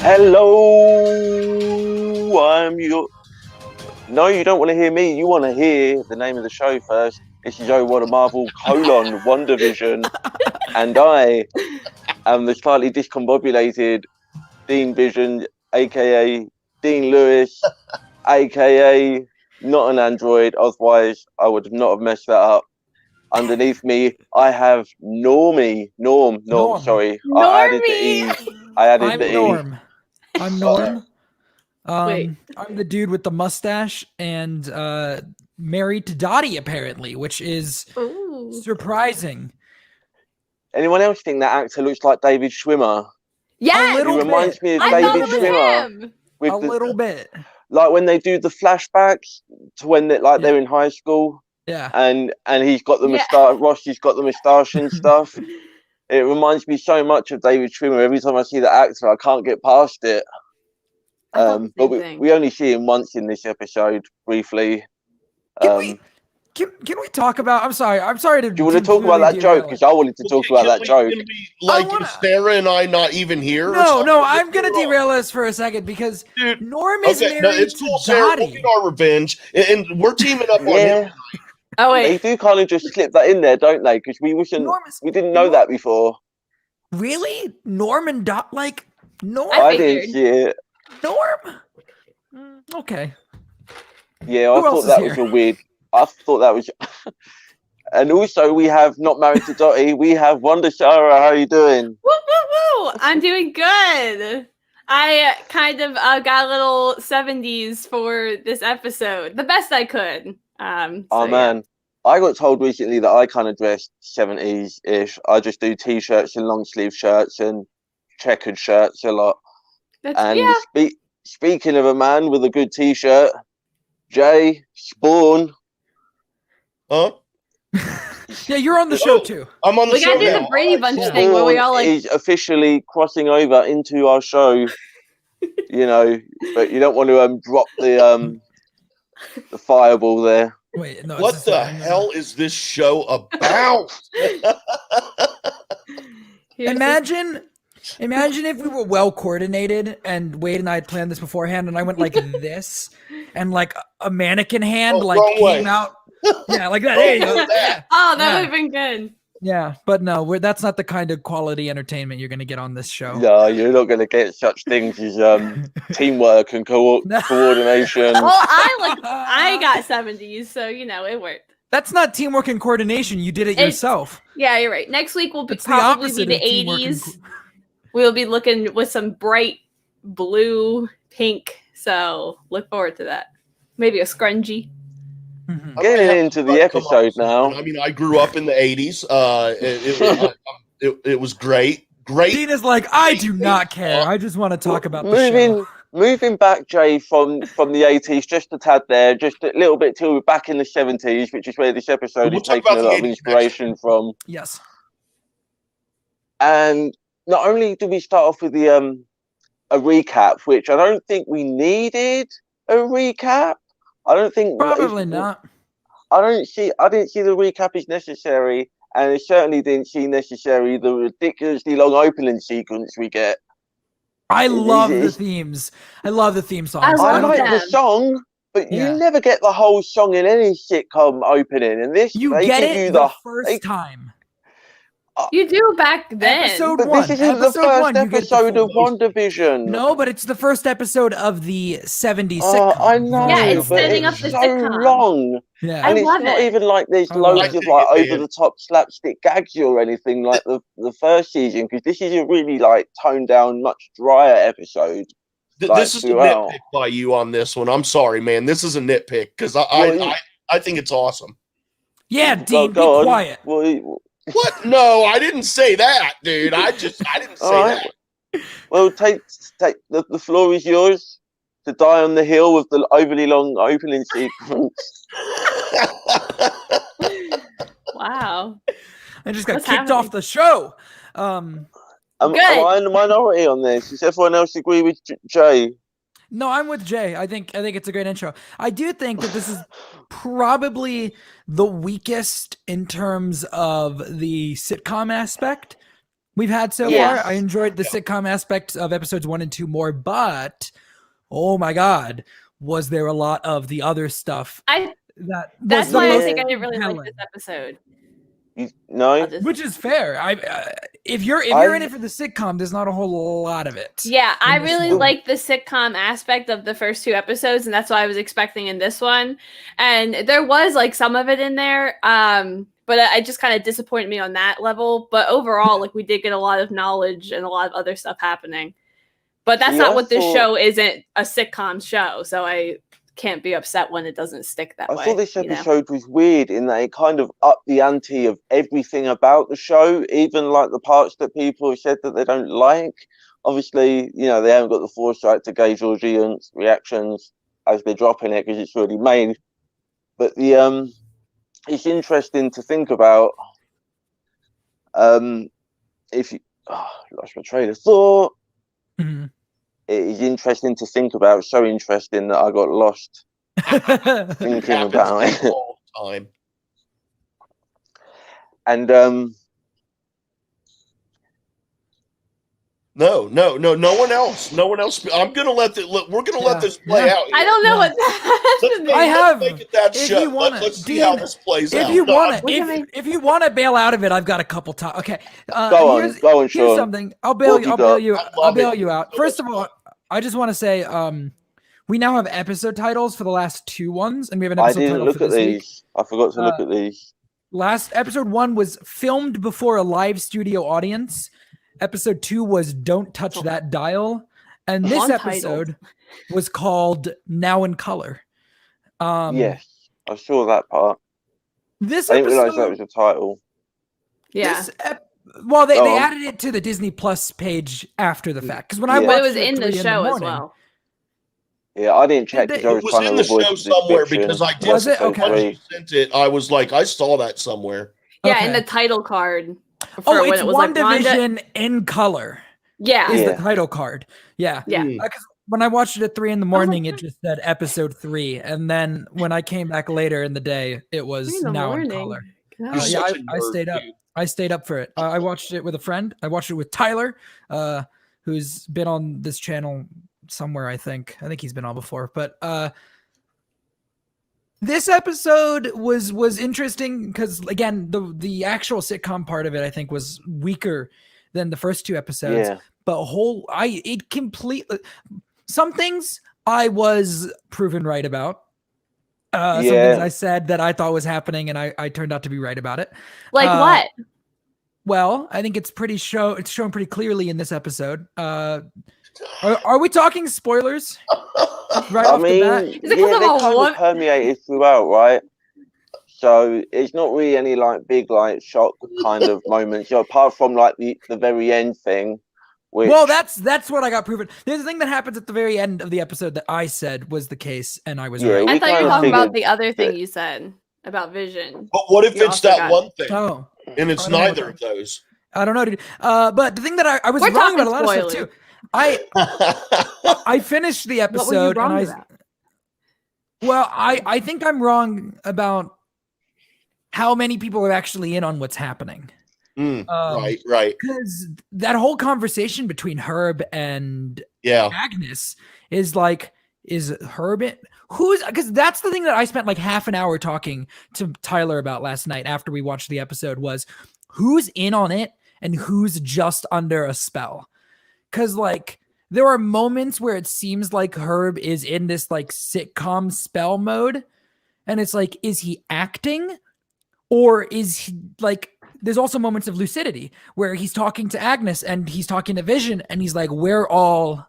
Hello, I'm your. No, you don't want to hear me. You want to hear the name of the show first. This is What a Marvel : WandaVision, and I am the slightly discombobulated Dean Vision, aka Dean Lewis, aka not an android. Otherwise, I would not have messed that up. Underneath me, I have Norm. Sorry, Normie. I added the E. I'm Norm. E. I'm Norm. Wait. I'm the dude with the mustache and married to Dottie, apparently, which is surprising. Anyone else think that actor looks like David Schwimmer? Yes, He reminds me of I David thought it was Schwimmer. him. A little bit. Like when they do the flashbacks to when they're in high school. Yeah. And he's got the moustache. Rossi's got the moustache and stuff. It reminds me so much of David Schwimmer. Every time I see the actor, I can't get past it. But we only see him once in this episode, briefly. Can we talk about? I'm sorry to. Do you want to talk about that joke? Because I wanted to talk about that joke. Can we, is Sarah and I not even here? No, I'm gonna derail this for a second because Norm is married to cool, Sarah. Dottie. We'll get our revenge, and we're teaming up on him. Oh wait, they do kind of just slip that in there, don't they? Because we didn't know that before. Really, Norm and Norm? I didn't see it. Norm? Okay. Yeah, I thought that was a weird. I thought that was. And also, we have not married to Dottie. We have Wanda Sara. How are you doing? Woo, woo, woo! I'm doing good. I kind of got a little 70s for this episode, the best I could. Man, I got told recently that I kind of dress 70s-ish. I just do t-shirts and long sleeve shirts and checkered shirts a lot. Speaking of a man with a good t-shirt, Jay Spawn. Huh? Yeah, you're on the show too. I'm on the show. We gotta do the Brady Bunch thing where we all is officially crossing over into our show. But you don't want to drop the fireball there. Wait, no. What the hell is this show about? Imagine if we were well coordinated and Wade and I had planned this beforehand and I went like this and like a mannequin hand came out. Yeah, like that. There you go. Oh, that would have been good. Yeah, but no, that's not the kind of quality entertainment you're going to get on this show. No, you're not going to get such things as teamwork and coordination. Well, I got 70s, so it worked. That's not teamwork and coordination. You did it yourself. Yeah, you're right. Next week will probably be the 80s. We'll be looking with some bright blue, pink. So look forward to that. Maybe a scrunchie. Mm-hmm. Getting into the episode now. I mean, I grew up in the 80s. It was great. Dean is like, I do not care. I just want to talk about the show. Moving back, Jay, from the 80s, just a tad there, just a little bit till we're back in the 70s, which is where this episode is taking a lot of inspiration from. Yes. And not only do we start off with a recap, which I don't think we needed a recap. I don't think probably not. I didn't see the recap as necessary, and I certainly didn't see necessary the ridiculously long opening sequence we get. I love the themes. I love the theme songs. I like the song, but you never get the whole song in any sitcom opening. And this, you get it the first time. You do back then. Episode 1. This isn't the first episode of WandaVision. No, but it's the first episode of the 70s sitcom. I know. Yeah, it's setting up the sitcom. So long. Yeah. And it's not even like there's loads of over-the-top slapstick gags or anything like the first season, because this is a really toned down, much drier episode. This is a nitpick by you on this one. I'm sorry, man. This is a nitpick because I think it's awesome. Yeah, Dean, be quiet. What? No, I didn't say that, dude. I didn't say that. Well, take the floor is yours to die on the hill with the overly long opening sequence. Wow. I just got kicked off the show. Am I in the minority on this? Does everyone else agree with Jay? No, I'm with Jay. I think it's a great intro. I do think that this is probably the weakest in terms of the sitcom aspect. we've had so Yes. far. I enjoyed the sitcom aspects of episodes 1 and 2 more, but oh my god, was there a lot of the other stuff That's why I think I didn't really like this episode. No, which is fair. If you're in it for the sitcom, there's not a whole lot of it. Yeah, I really like the sitcom aspect of the first 2 episodes, and that's what I was expecting in this one. And there was like some of it in there, but it just kind of disappointed me on that level. But overall, like we did get a lot of knowledge and a lot of other stuff happening. But that's not what this show isn't a sitcom show, so I can't be upset when it doesn't stick that way. I thought this episode was weird in that it kind of upped the ante of everything about the show, even like the parts that people have said that they don't like. Obviously, they haven't got the foresight to gauge audience reactions as they're dropping it because it's already made. But it's interesting to think about. If you lost my train of thought. Mm-hmm. It is interesting to think about. So interesting that I got lost thinking about it. All the time. And no one else. I'm gonna let we're gonna let this play out here. I don't know what happened. Let's make it that show. Let's see how this plays out. If you want to bail out of it, I've got a couple times. Okay, go on, Sean. Here's something. I'll bail you out. First of all, I just want to say, we now have episode titles for the last 2 ones, and we have an episode title for this week. I forgot to look at these. Last episode 1 was filmed before a live studio audience. Episode 2 was Don't Touch That Dial. And this episode was called Now in Color. Yes, I saw that part. I didn't realize that was a title. Yeah. They added it to the Disney Plus page after the fact. Because when I watched it was in the show as well. Yeah, I didn't check because I was trying to avoid the show somewhere because I did. Was it? Okay. When you sent it, I was like, I saw that somewhere. Yeah, in the title card. It's WandaVision in color. Yeah. Is the title card. Yeah. Yeah. When I watched it at 3 a.m, it just said episode 3. And then when I came back later in the day, it was Now in Color. I stayed up. I stayed up for it. I watched it with a friend. I watched it with Tyler, who's been on this channel somewhere, I think. I think he's been on before. But this episode was interesting because, again, the actual sitcom part of it, I think, was weaker than the first 2 episodes. Yeah. But some things I was proven right about. Some things I said that I thought was happening, and I turned out to be right about it. Like what? Well, I think it's shown pretty clearly in this episode. Are we talking spoilers? Right off the bat? They kind of permeated throughout, right? So it's not really any big shock kind of moments, apart from the very end thing. Well, that's what I got proven. There's a thing that happens at the very end of the episode that I said was the case, and I was right. I thought you were talking about the other thing you said about Vision. But what if it's that one thing? Oh, and it's neither of those. I don't know, dude. But the thing that I was wrong about a lot of stuff too. I finished the episode. What were you wrong about? Well, I think I'm wrong about how many people are actually in on what's happening. Right. Because that whole conversation between Herb and Agnes is Herb it? Because that's the thing that I spent half an hour talking to Tyler about last night after we watched the episode was who's in on it and who's just under a spell. Because there are moments where it seems like Herb is in this sitcom spell mode, and it's is he acting, or is he there's also moments of lucidity where he's talking to Agnes and he's talking to Vision, and he's like, we're all,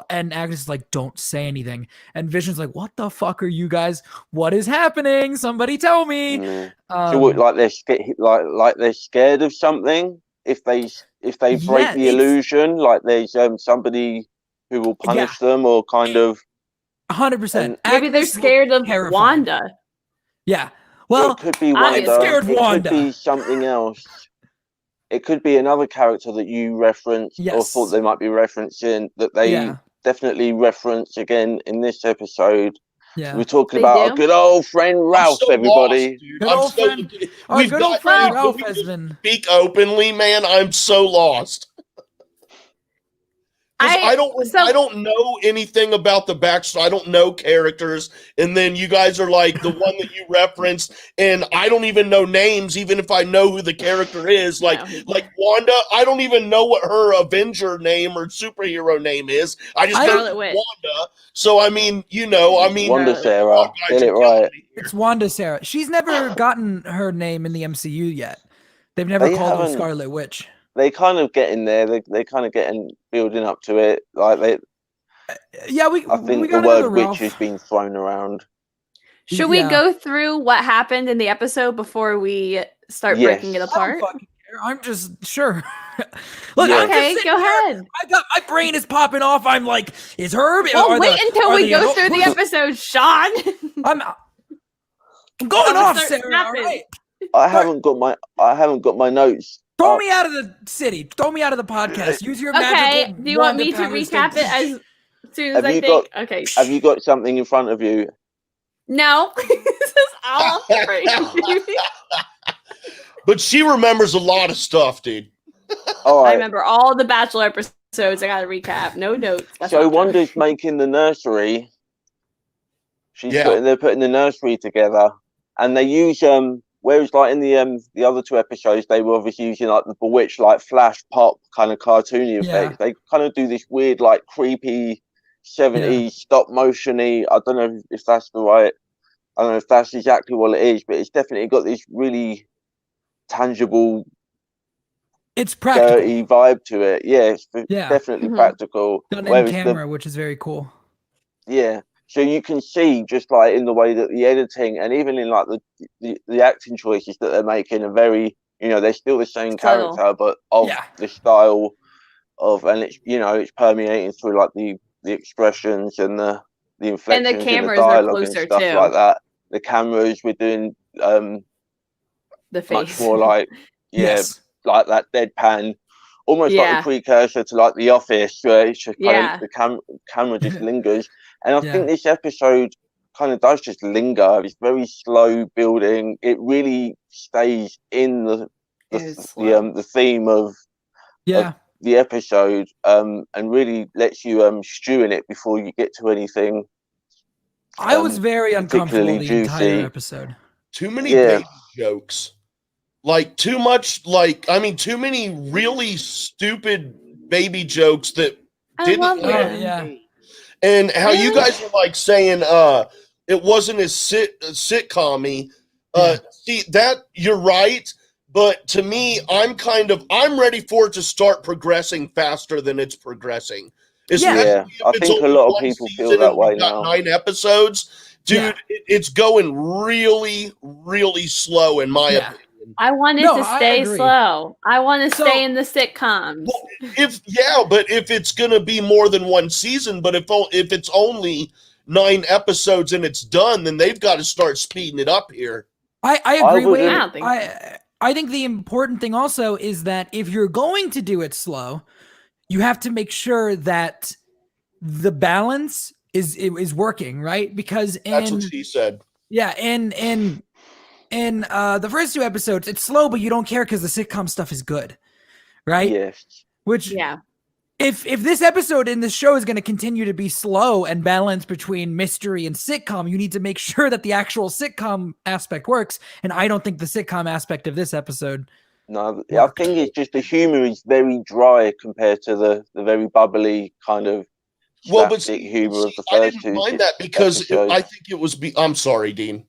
and Agnes is like, don't say anything, and Vision's like, what the fuck are you guys? What is happening? Somebody tell me. So what, they're scared of something? If they break the illusion, there's somebody who will punish them, or kind of 100%. Maybe they're scared of Wanda. Yeah. Well, it could be Wanda. Scared of Wanda. It could be something else. It could be another character that you referenced or thought they might be referencing that they definitely reference again in this episode. Yeah. We're talking They about do? our good old friend Ralph, so everybody. lost, dude. Good I'm old so, friend- Our we've good got- old friend can Ralph we has just been. speak openly, man. I'm so lost. Because I don't know anything about the backstory. I don't know characters, and then you guys are like the one that you referenced, and I don't even know names, even if I know who the character is. Like Wanda, I don't even know what her Avenger name or superhero name is. I just know Scarlet Witch. Wanda. So I mean, Wanda Sarah, get it right. It's Wanda Sarah. She's never gotten her name in the MCU yet. They've never called her Scarlet Witch. They kind of get in there. They kind of getting building up to it. Like I think the word witch has been thrown around. Should we go through what happened in the episode before we start breaking it apart? I don't fucking care. I'm just sure. Look, okay, go ahead. My brain is popping off. I'm like, is Herb? Well, wait until we go through the episode, Sean. I'm going off, Sarah. All right. I haven't got my notes. Throw me out of the city. Throw me out of the podcast. Use your magical. Okay. Do you want me to recap it as soon as I think? Okay. Have you got something in front of you? No. This is all But she remembers a lot of stuff, dude. All right. I remember all the Bachelor episodes. I got to recap. No notes. So Wanda's making the nursery. They're putting the nursery together, and they use whereas like in the other two episodes they were obviously using like the Bewitched like flash pop kind of cartoony effects. They kind of do this weird like creepy 70s stop motiony. I don't know if that's the right. I don't know if that's exactly what it is, but it's definitely got this really tangible. It's practical. Dirty vibe to it. Yeah, it's definitely practical. Done in camera, which is very cool. Yeah. So you can see just like in the way that the editing and even in like the acting choices that they're making are very, they're still the same character, but of the style of, and it's, it's permeating through like the expressions and the inflections and the cameras and the dialogue are closer and stuff too. like that. The cameras we're doing the face much more like like that deadpan, almost like the precursor to like The Office, where it's just kind of the camera just lingers. And I think this episode kind of does just linger. It's very slow building. It really stays in the theme of the episode, and really lets you stew in it before you get to anything. I was very uncomfortable the entire episode. Too many baby jokes. Like too much, too many really stupid baby jokes that didn't land. And how you guys were like saying it wasn't as sitcom-y. See, that you're right, but to me, I'm ready for it to start progressing faster than it's progressing. I think a lot of people feel that way now. 9 episodes. Dude, it's going really, really slow in my opinion. I want it to stay slow. I want to stay in the sitcoms. Well, but if it's going to be more than one season, but if it's only 9 episodes and it's done, then they've got to start speeding it up here. I agree with you. I think the important thing also is that if you're going to do it slow, you have to make sure that the balance is working, right? Because that's what she said. Yeah, in the first 2 episodes, it's slow, but you don't care because the sitcom stuff is good, right? Yes. Which, if this episode in this show is going to continue to be slow and balanced between mystery and sitcom, you need to make sure that the actual sitcom aspect works. And I don't think the sitcom aspect of this episode. No, I think it's just the humor is very dry compared to the very bubbly kind of slapstick humor of the first 2. I didn't mind that because I think it was. I'm sorry, Dean.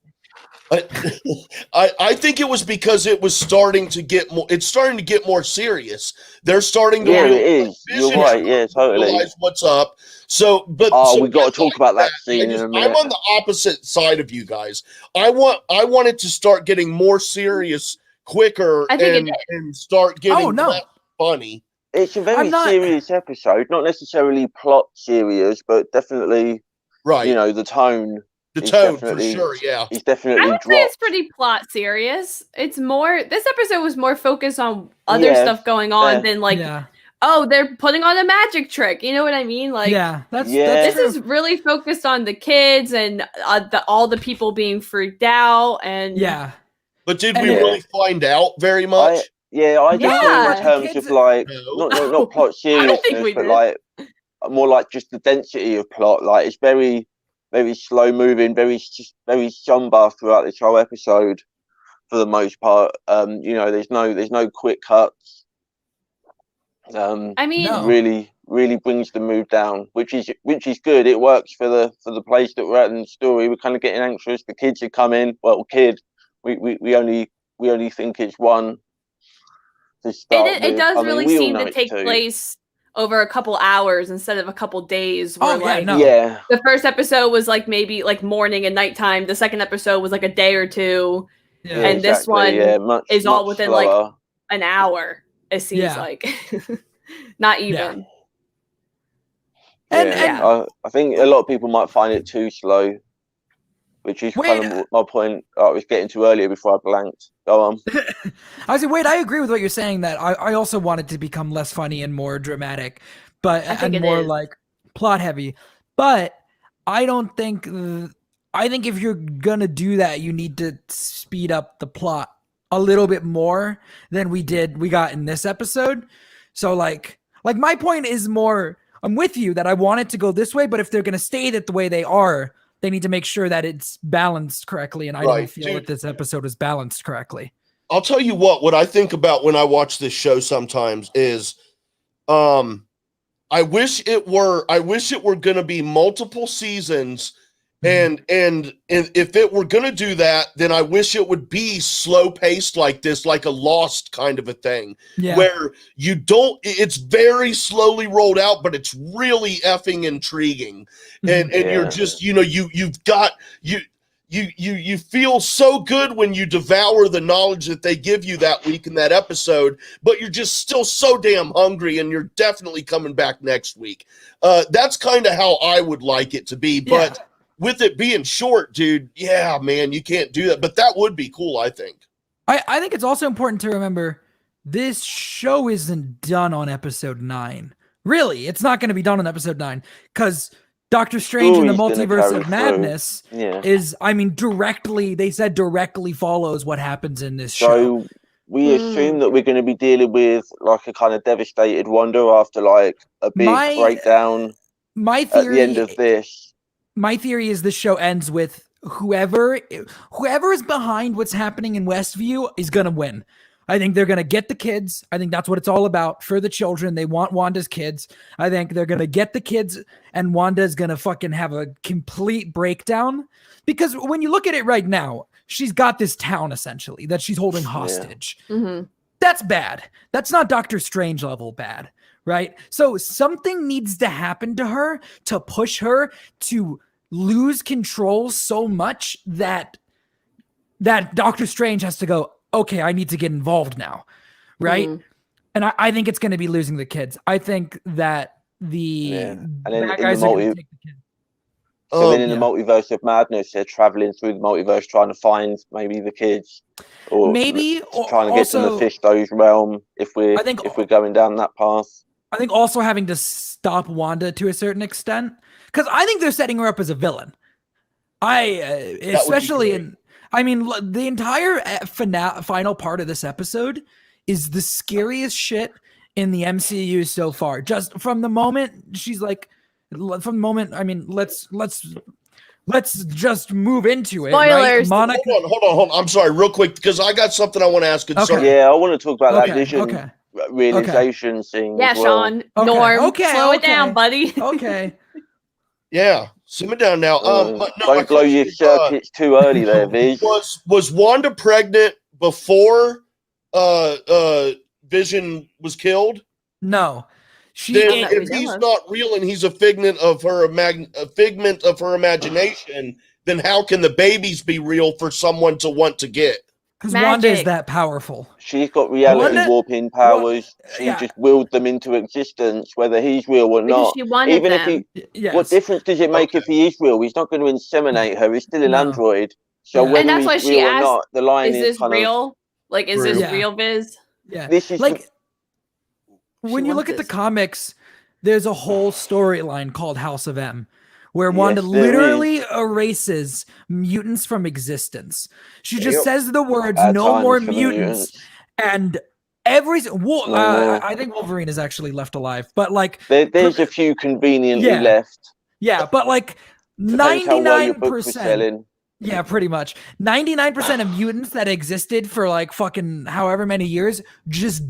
I think it was because it was starting to get more. It's starting to get more serious. They're starting to. Yeah, it is. You're right. Yeah, totally. Realize what's up. So, but we got to talk about that scene in a minute. I'm on the opposite side of you guys. I want it to start getting more serious quicker and start getting less funny. It's a very serious episode, not necessarily plot serious, but definitely the tone. The tone for sure, He's definitely I would say it's pretty plot serious. It's more this episode was more focused on other stuff going on than oh, they're putting on a magic trick. You know what I mean? Like, that's this true. is really focused on the kids and all the people being freaked out. And but did we really find out very much? I just mean in terms of like not plot seriousness, but like more like just the density of plot. Like it's very, very slow moving, very somber throughout this whole episode for the most part. There's no quick cuts. I mean, really brings the mood down, which is good. It works for the place that we're at in the story. We're kind of getting anxious. The kids are coming. Well, we only think it's one. It does really seem to take place over a couple hours instead of a couple days. The first episode was like maybe like morning and nighttime. The second episode was like a day or two, and this one is all within slower. Like an hour. It seems like not even. I think a lot of people might find it too slow, which is kind of my point I was getting to earlier before I blanked. Go on. I was like, wait, I agree with what you're saying, that I also want it to become less funny and more dramatic, and more like plot heavy. But I think if you're gonna do that, you need to speed up the plot a little bit more than we got in this episode. So like my point is more, I'm with you that I want it to go this way, but if they're gonna stay the way they are, they need to make sure that it's balanced correctly, and I don't feel that this episode was balanced correctly. I'll tell you what I think about when I watch this show sometimes is I wish it were going to be multiple seasons, and if it were going to do that, then I wish it would be slow paced like this, like a Lost kind of a thing, where it's very slowly rolled out, but it's really effing intriguing, and you're just you feel so good when you devour the knowledge that they give you that week in that episode, but you're just still so damn hungry, and you're definitely coming back next week. That's kind of how I would like it to be, but with it being short, dude, man, you can't do that. But that would be cool, I think. I think it's also important to remember this show isn't done on episode 9. Really, it's not going to be done on episode 9, because Doctor Strange in the Multiverse of Madness is, directly follows what happens in this show. So we assume that we're going to be dealing with like a kind of devastated Wanda after like a big breakdown at the end of this. My theory is the show ends with whoever is behind what's happening in Westview is going to win. I think they're going to get the kids. I think that's what it's all about for the children. They want Wanda's kids. I think they're going to get the kids, and Wanda's going to fucking have a complete breakdown. Because when you look at it right now, she's got this town essentially that she's holding hostage. Mm-hmm. That's bad. That's not Doctor Strange level bad, right? So something needs to happen to her to push her to lose control so much that Doctor Strange has to go, okay, I need to get involved now, right? Mm-hmm. And I think it's going to be losing the kids. I think that the bad guys are going to take the kids. So then in the multiverse of madness, they're traveling through the multiverse trying to find maybe the kids, or trying to get to the Mephisto's realm if we're going down that path. I think also having to stop Wanda to a certain extent, because I think they're setting her up as a villain. The entire final part of this episode is the scariest shit in the MCU so far. Just from the moment she's like, let's just move into it. Spoilers. Right? Monica, hold on. I'm sorry, real quick, because I got something I want to ask. Yeah, I want to talk about that vision realization scene. Yeah, Sean. Norm. Slow it down, buddy. Okay. Yeah, simmer down now. Don't blow your circuits too early there, Viz. Was Wanda pregnant before Vision was killed? No. If he's not real and he's a figment of her imagination, then how can the babies be real for someone to want to get? Because Wanda is that powerful. She's got reality warping powers. She just willed them into existence, whether he's real or not. Even if what difference does it make if he is real? He's not going to inseminate her. He's still an android. So whether he's real or not, the line is this real? Like, is this real, Viz? Yeah. This is when you look at the comics, there's a whole storyline called House of M, where Wanda literally erases mutants from existence. She just says the words "no more mutants," and I think Wolverine is actually left alive, but like there's a few conveniently left. Yeah, but like 99%. Yeah, pretty much. 99% of mutants that existed for like fucking however many years just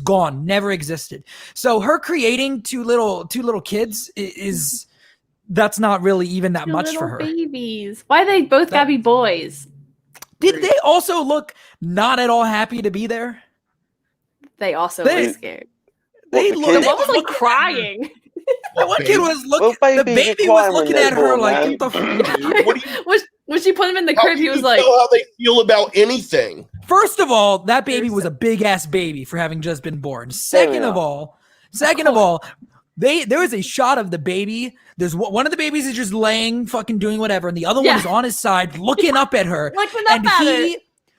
gone, never existed. So her creating two little kids is that's not really even that much for her. Babies. Why they both gotta be boys? Did they also look not at all happy to be there? They also were scared. They looked like crying. The one kid was looking. The baby was looking at her like, "What the fuck?" When she put him in the crib, he was like, "Know how they feel about anything." First of all, that baby was a big ass baby for having just been born. Second of all, there was a shot of the baby. There's one of the babies is just laying, fucking doing whatever, and the other one is on his side, looking up at her, and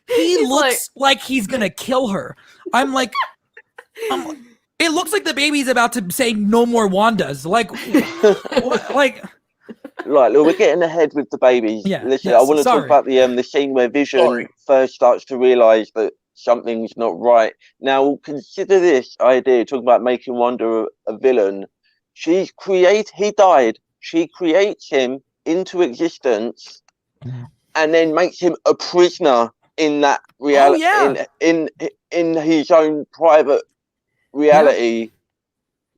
he looks like he's gonna kill her. I'm like. It looks like the baby's about to say no more Wandas. Like, like. Right, look, we're getting ahead with the babies. Yeah, listen, I want to talk about the scene where Vision first starts to realize that something's not right. Now, consider this idea, talking about making Wanda a villain. He died. She creates him into existence and then makes him a prisoner in that reality, in his own private reality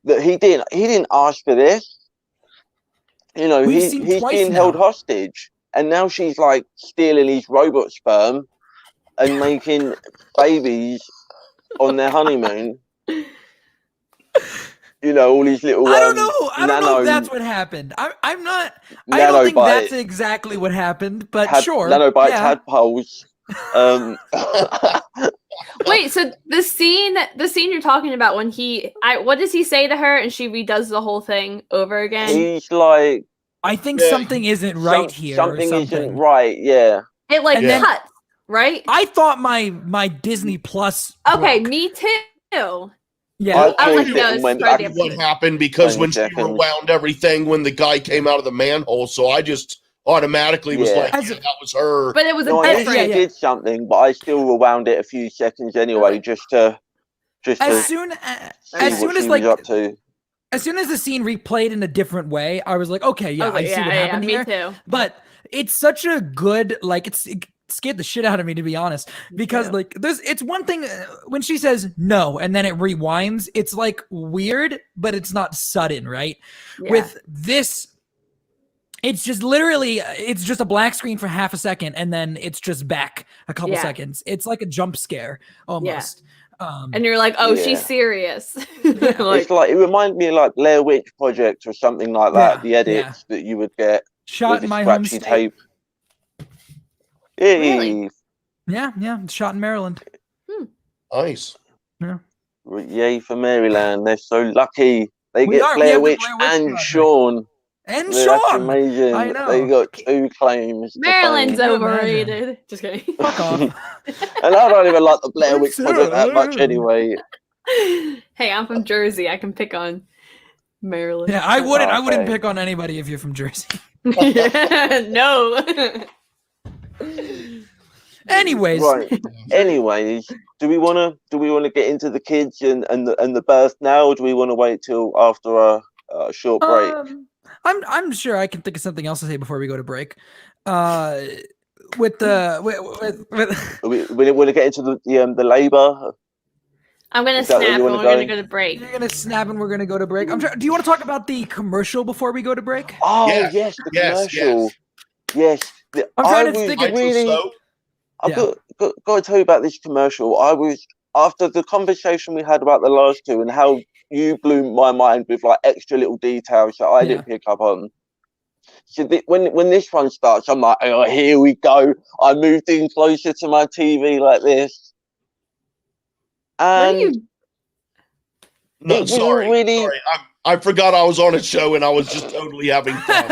that he didn't ask for this. You know, he's being held hostage, and now she's like stealing his robot sperm and making babies on their honeymoon. You know, all these little. I don't know if that's what happened. I'm not. I don't think that's exactly what happened, but sure. Nanobite tadpoles. Wait, so the scene you're talking about when what does he say to her and she redoes the whole thing over again? He's like, I think something isn't right here. Something isn't right. Yeah. It cuts, right? I thought my Disney Plus. Okay, me too. Yeah, I was like, no, what happened because when she rewound everything when the guy came out of the manhole, so I just automatically was like, that was her. But it was I did something, but I still rewound it a few seconds anyway, just to as soon as the scene replayed in a different way, I was like, okay, I see what happened here. Me too. But it's such a good, like, it scared the shit out of me, to be honest, because like it's one thing when she says no and then it rewinds, it's like weird, but it's not sudden, right? With this, it's just literally, it's just a black screen for half a second and then it's just back a couple seconds. It's like a jump scare almost. And you're like, oh, she's serious. It's like, it reminded me of like Blair Witch Project or something like that. The edits that you would get shot in my home state. Tape. Really? Yeah, shot in Maryland. Nice. Yeah. Yay for Maryland! They're so lucky. They get Blair Witch and Sean. And That's Sean. Amazing. I know. They got 2 claims. Maryland's overrated. Just kidding. Fuck off. And I don't even like the Blair Witch Project that much anyway. Hey, I'm from Jersey. I can pick on Maryland. Yeah, I wouldn't pick on anybody if you're from Jersey. No. Anyways. Right. Anyways, do we want to get into the kids and the birth now, or do we want to wait till after a short break? I'm sure I can think of something else to say before we go to break. With we want to get into the labor. I'm gonna snap and we're gonna go to break. You're gonna snap and we're gonna go to break. Do you want to talk about the commercial before we go to break? Oh yes, the commercial. Yes. I'm trying to think of really. I've got to tell you about this commercial. I was, after the conversation we had about the last two and how you blew my mind with like extra little details that I didn't pick up on. So when this one starts, I'm like, oh, here we go. I moved in closer to my TV like this. And sorry. I forgot I was on a show and I was just totally having fun.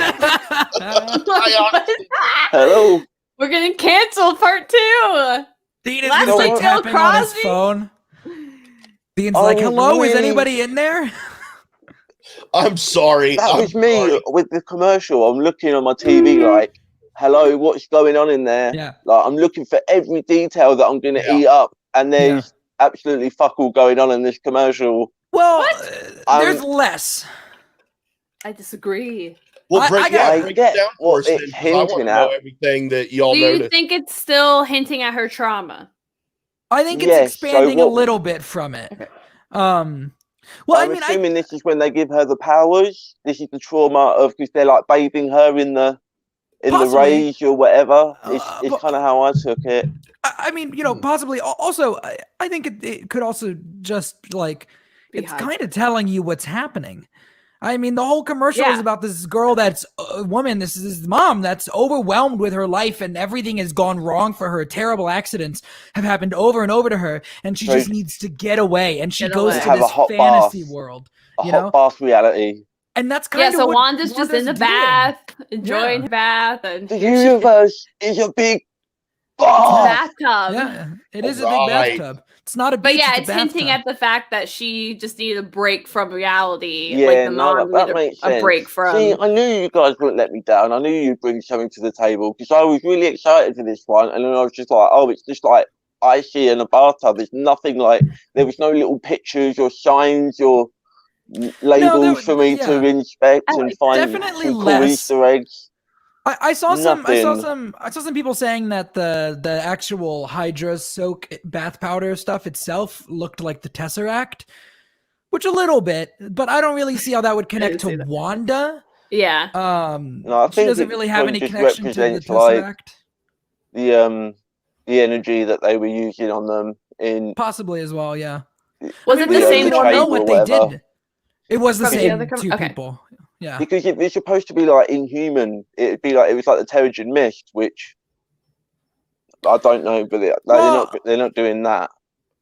Hello. We're getting canceled, part 2. Dean is tapping on his phone. Dean's like, hello, is anybody in there? I'm sorry. That was me with the commercial. I'm looking on my TV like, hello, what's going on in there? Yeah. Like, I'm looking for every detail that I'm going to eat up, and there's absolutely fuck all going on in this commercial. Well, there's less. I disagree. Well, break it down for us, it's then, I want to know everything that y'all noticed. Do you think it's still hinting at her trauma? I think it's expanding a little bit from it. Okay. Well, I'm assuming this is when they give her the powers. This is the trauma of because they're like bathing her in the rage or whatever. It's kind of how I took it. I mean, possibly. Also, I think it could also just like it's kind of telling you what's happening. I mean, the whole commercial is about this girl that's a woman. This is his mom that's overwhelmed with her life, and everything has gone wrong for her. Terrible accidents have happened over and over to her, and she just needs to get away. And she goes to this fantasy world, hot bath reality. And that's kind of so Wanda's just in the bath, enjoying her bath, and the universe is a big bathtub. Yeah, it is a big bathtub. It's not a beach. But yeah, it's hinting at the fact that she just needed a break from reality. Yeah, like the mom that needed makes sense. a break from. See, I knew you guys wouldn't let me down. I knew you'd bring something to the table because I was really excited for this one, and then I was just like, oh, it's just like icy in a bathtub. There's nothing like there was no little pictures or signs or labels for me to inspect and find some cool Easter eggs. I saw some people saying that the actual Hydra soak bath powder stuff itself looked like the Tesseract, which a little bit, but I don't really see how that would connect to Wanda. Yeah. No, I think she doesn't really have any connection to the Tesseract. Like the energy that they were using on them in possibly as well, yeah. Was it the same? We don't know what they did. It was the same two people. Yeah, because if it's supposed to be like Inhuman, it was like the Terrigen Mist, which I don't know, but they're not doing that.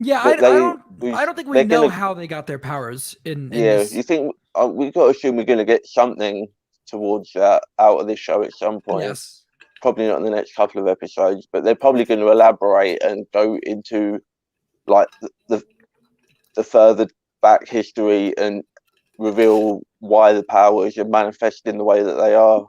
Yeah, I don't think we know how they got their powers in this. You think we got to assume we're going to get something towards that out of this show at some point. Yes, probably not in the next couple of episodes, but they're probably going to elaborate and go into like the further back history and reveal why the powers are manifested in the way that they are.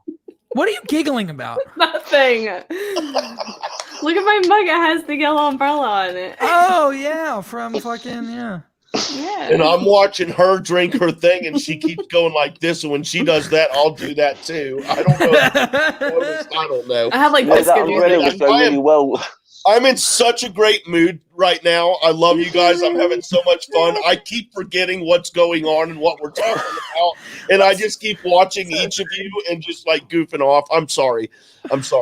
What are you giggling about? Nothing. Look at my mug. It has the yellow umbrella on it. Oh, yeah. From fucking, Yeah. And I'm watching her drink her thing, and she keeps going like this. And when she does that, I'll do that too. I don't know. I don't know. I have like biscuit really well. I'm in such a great mood right now. I love you guys. I'm having so much fun. I keep forgetting what's going on and what we're talking about. And I just keep watching each of you and just like goofing off. I'm sorry. This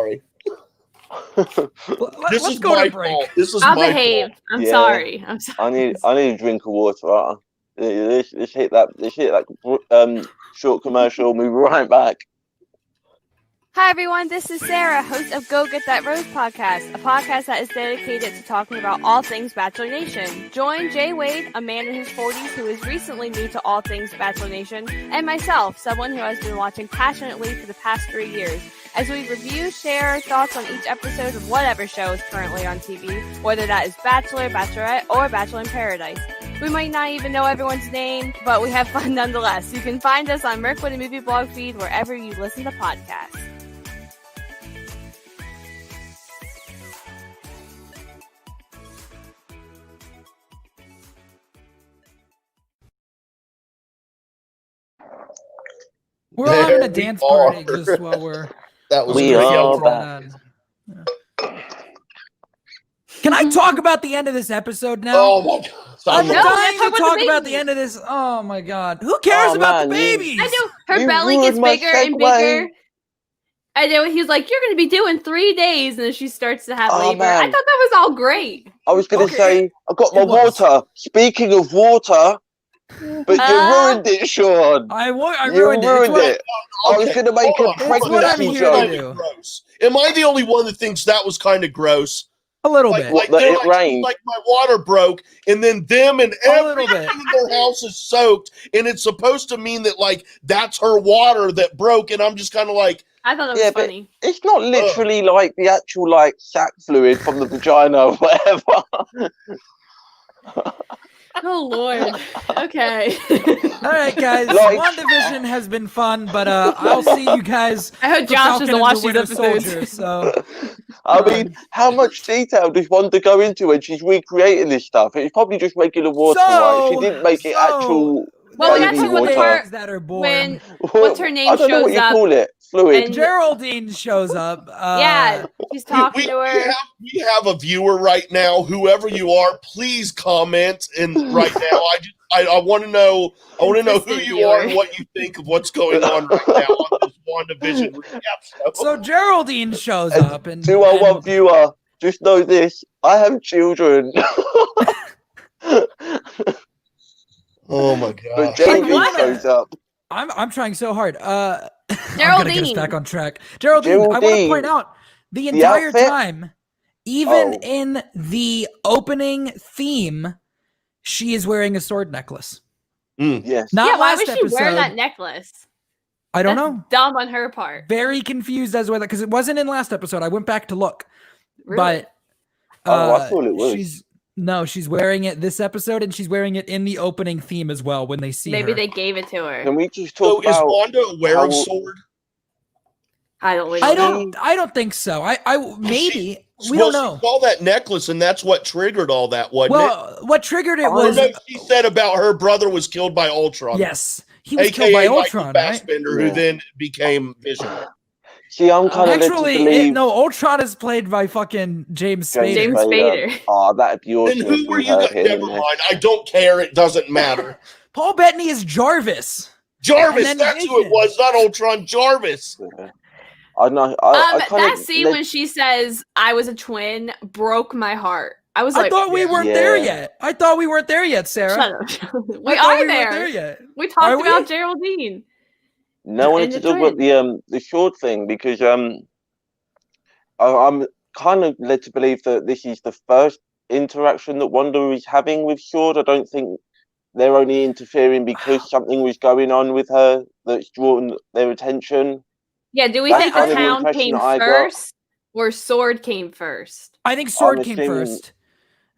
is my fault. I'll behave. I'm sorry. I need a drink of water. Let's hit that short commercial. Move right back. Hi everyone, this is Sarah, host of Go Get That Rose podcast, a podcast that is dedicated to talking about all things Bachelor Nation. Join Jay Wade, a man in his 40s who is recently new to all things Bachelor Nation, and myself, someone who has been watching passionately for the past 3 years, as we review, share our thoughts on each episode of whatever show is currently on TV, whether that is Bachelor, Bachelorette, or Bachelor in Paradise. We might not even know everyone's name, but we have fun nonetheless. You can find us on Merc with a Movie blog feed wherever you listen to podcasts. We're all having a dance party just while we're. That was we are back. Can I talk about the end of this episode now? Oh my god! I'm dying to talk about the end of this. Oh my god! Who cares about the babies? I know her belly gets bigger and bigger. And then he's like, "You're going to be doing 3 days," and then she starts to have labor. Man. I thought that was all great. I was going to say, I got my water. Speaking of water. But you ruined it, Sean. I ruined it. I was going to make a pregnancy joke. Am I the only one that thinks that was kind of gross? A little bit. It rained. Like my water broke, and then them and everything in their house is soaked, and it's supposed to mean that like that's her water that broke, and I'm just kind of like. I thought that was funny. It's not literally like the actual like sac fluid from the vagina or whatever. Oh Lord. Okay. All right, guys. Like- WandaVision has been fun, but I'll see you guys. I hope for Josh Falcon doesn't and watch the these Winter episodes. Soldier, so I mean, how much detail does Wanda go into when she's recreating this stuff? It's probably just regular water, right? She didn't make it actual Well, we got baby to the water. part that are born. when what's her name I don't know what shows you up. call it. Fluid. and- Geraldine shows up. Yeah, she's talking to her. We have a viewer right now. Whoever you are, please comment. And right now, I want to know. I want to know who you are and what you think of what's going on right now on this WandaVision recap show. So Geraldine shows up, and 201 viewer, just know this: I have children. Oh my But god! Geraldine shows up. I'm trying so hard. I'm gonna get us Geraldine. back on track. Geraldine, I want to Geraldine. point out the The entire outfit? time, even Oh. in the opening theme, she is wearing a sword necklace. Yes. Not Yeah, why last was she episode. wearing that necklace? I don't That's know. Dumb on her part. Very confused as whether because it wasn't in last episode. I went back to look, Really? but Oh, I thought it was. she's wearing it this episode, and she's wearing it in the opening theme as well. When they see Maybe her. they gave it to her. Can we just So talk is about? Wanda aware how- of Sword? I don't really I know. don't think so. Maybe we Well, don't know. She saw that necklace, and that's what triggered all that, wasn't it? Well, what triggered it Oh, was Remember she said about her brother was killed by Ultron. yes, he was AKA killed by Michael Ultron, right? Fassbender, Yeah. who then became Vision. See, I'm kind of led to Actually, believe no, Ultron is played by fucking James Spader. James Spader. Oh, that'd be awesome. Then who if were we you? heard him Never in there. mind. I don't care. It doesn't matter. Paul Bettany is Jarvis. Jarvis, then that's who it Vision. was, not Ultron. Jarvis. Yeah. I know. I kind That of scene when she says I was a twin broke my heart. I was I like, thought we weren't Yeah. there yet. I thought we weren't there yet, Sarah. shut up. We I thought are we there. weren't there yet. We Are talked we? about Geraldine. No, I wanted And to the talk about the short thing because I'm kind of led to believe that this is the first interaction that Wanda is having with Sword. I don't think they're only interfering because something was going on with her that's drawn their attention. Yeah, do we That's think kind the of the town impression came that I got. first or Sword came first? I think Sword I'm came assuming- first.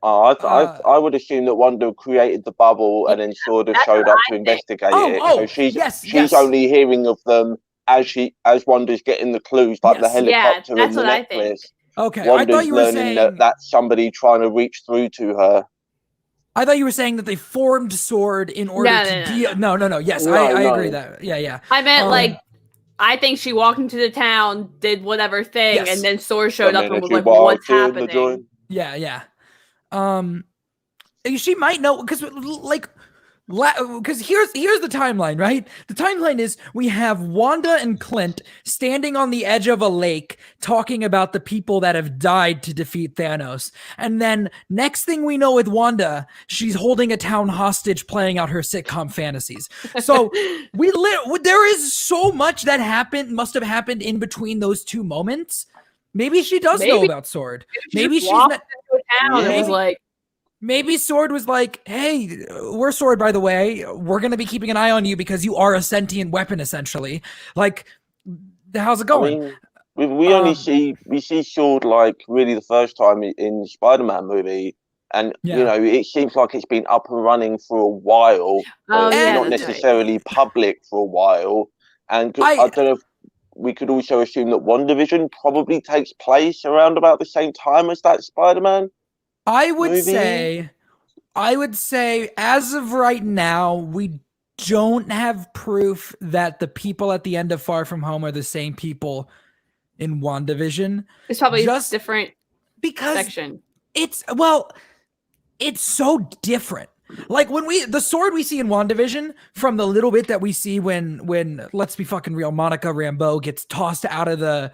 I would assume that Wanda created the bubble and then Sword has That's showed what up I to think. investigate Oh, it. oh, So she's yes. only hearing of them as Wanda's getting the clues, like the Yes. helicopter Yeah, and that's the what I think. necklace. Okay, I Wanda's thought you were learning saying. that that's somebody trying to reach through to her. I thought you were saying that they formed Sword in order No, to no, no, deal. No. Yes, No, I no. agree that. Yeah. I meant Um, like I think she walked into the town, did whatever thing, Yes. and then Sword showed up and was Community like, wild "What's in the happening?" joint. Yeah. She might know because because here's the timeline, right? The timeline is we have Wanda and Clint standing on the edge of a lake talking about the people that have died to defeat Thanos, and then next thing we know with Wanda, she's holding a town hostage, playing out her sitcom fantasies. So there is so much that must have happened in between those two moments. Maybe she does know Maybe- about Sword. Maybe Maybe she she's walked not. into town and was Maybe- like, Maybe Sword was like, hey, we're Sword, by the way. We're going to be keeping an eye on you because you are a sentient weapon, essentially. Like, how's it going? I mean, we only see Sword like really the first time in the Spider-Man movie, and Yeah. it seems like it's been up and running for a while, "Oh yeah, not that's right." necessarily public for a while. And I- I don't know if we could also assume that WandaVision probably takes place around about the same time as that Spider-Man. I would movie? say, as of right now, we don't have proof that the people at the end of Far From Home are the same people in WandaVision. It's probably Just different Because section. it's so different. Like the Sword we see in WandaVision, from the little bit that we see when let's be fucking real, Monica Rambeau gets tossed out of the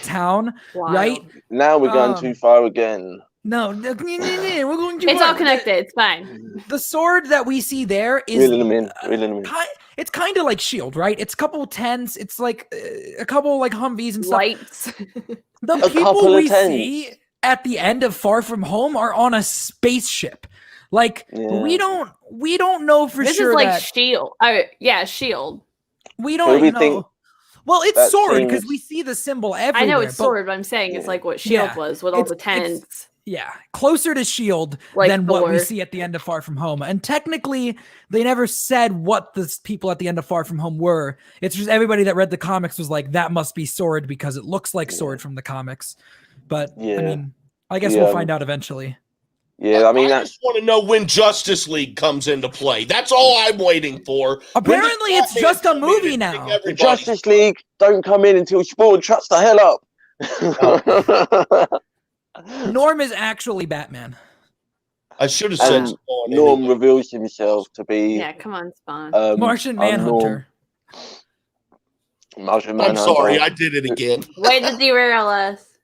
town, Wild. right? Now we're going too far again. No, we're going to. It's all connected. It's fine. The Sword that we see there is Reeling them in. it's kind of like Shield, right? It's a couple tents. It's like a couple like Humvees and stuff. Lights. The A people couple of we tents. see at the end of Far From Home are on a spaceship. Like Yeah. we don't know for This sure is like that Shield. Yeah, Shield. we So don't we know. think Well, it's that Sword because seems- we see the symbol everywhere. I know it's but Sword, but I'm saying it's like what Shield Yeah, was with all the it's- tents. closer to S.H.I.E.L.D. than what we see at the end of Far From Home. And technically, they never said what the people at the end of Far From Home were. It's just everybody that read the comics was like, that must be S.W.O.R.D. because it looks like S.W.O.R.D. from the comics. But, I mean, I guess we'll find out eventually. Yeah, I mean, I just want to know when Justice League comes into play. That's all I'm waiting for. Apparently, it's just a movie now. The Justice League don't come in until S.W.O.R.D. shuts the hell up. Norm is actually Batman. I should have said Norm reveals himself to be... Yeah, come on, Spawn. Martian Manhunter. Martian Manhunter. I'm sorry, I did it again. Way to derail us.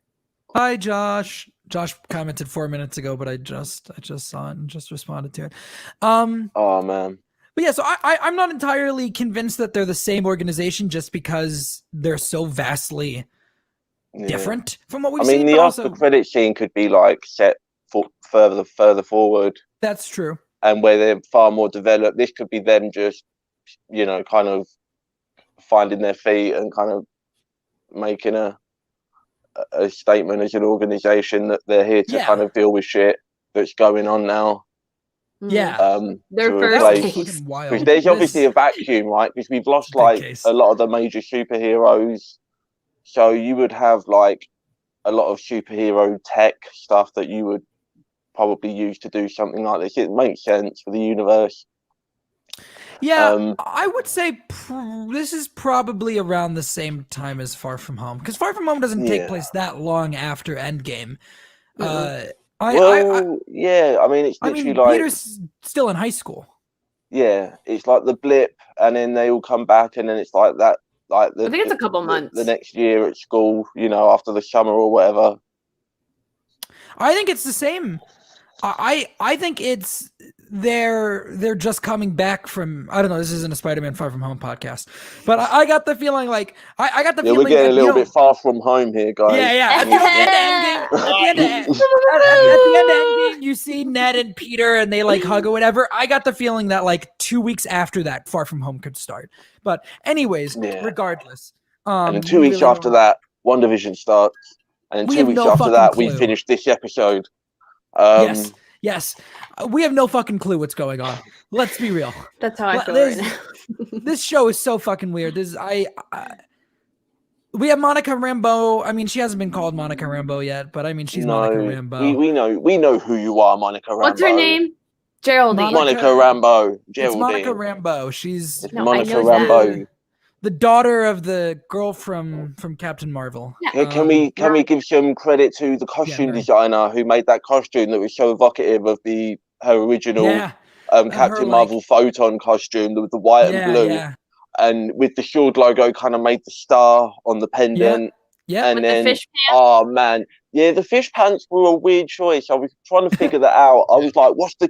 Hi, Josh. Josh commented 4 minutes ago, but I just saw it and just responded to it. Oh, man. But yeah, so I'm not entirely convinced that they're the same organization just because they're so vastly... different from what we've seen. I mean, the after credit scene could be like set further forward. That's true. And where they're far more developed. This could be them just, kind of finding their feet and kind of making a statement as an organization that they're here to kind of deal with shit that's going on now. Yeah. Their first case. Because there's obviously a vacuum, right? Because we've lost a lot of the major superheroes. So you would have like a lot of superhero tech stuff that you would probably use to do something like this. It makes sense for the universe. Yeah, I would say this is probably around the same time as Far From Home, because Far From Home doesn't take place that long after Endgame. I mean, it's literally like Peter's still in high school. Yeah, it's like the blip, and then they all come back, and then it's like that. Like I think it's a couple months. The next year at school, after the summer or whatever. I think it's the same. I think it's they're just coming back from, I don't know, this isn't a Spider-Man Far From Home podcast, but I got the feeling like I got the feeling we're getting a little bit far from home here, guys. Yeah. At the end of Endgame, you see Ned and Peter and they like hug or whatever. I got the feeling that like 2 weeks after that, Far From Home could start. But anyways, regardless. And then 2 weeks after that, WandaVision starts. And then 2 weeks after that, we finish this episode. Yes. We have no fucking clue what's going on. Let's be real. That's how I feel right now. This show is so fucking weird. We have Monica Rambeau. I mean, she hasn't been called Monica Rambeau yet, but I mean, she's Monica Rambeau. We know who you are, Monica Rambeau. What's her name? Geraldine. Monica Rambeau. It's Monica Rambeau. She's Monica Rambeau. The daughter of the girl from Captain Marvel. Yeah. Can we give some credit to the costume designer who made that costume that was so evocative of her original Captain Marvel photon costume with the white and blue, and with the S.H.I.E.L.D. logo kind of made the star on the pendant. Yeah, and with then the fish pants. Oh man, the fish pants were a weird choice. I was trying to figure that out. I was like, what's the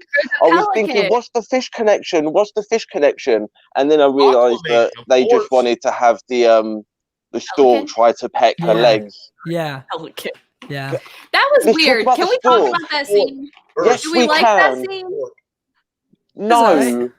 fish connection? What's the fish connection? And then I realized that they just wanted to have the stork try to peck her legs. Yeah. That was weird. Can we talk about that scene? Yes, Do we like that scene? No.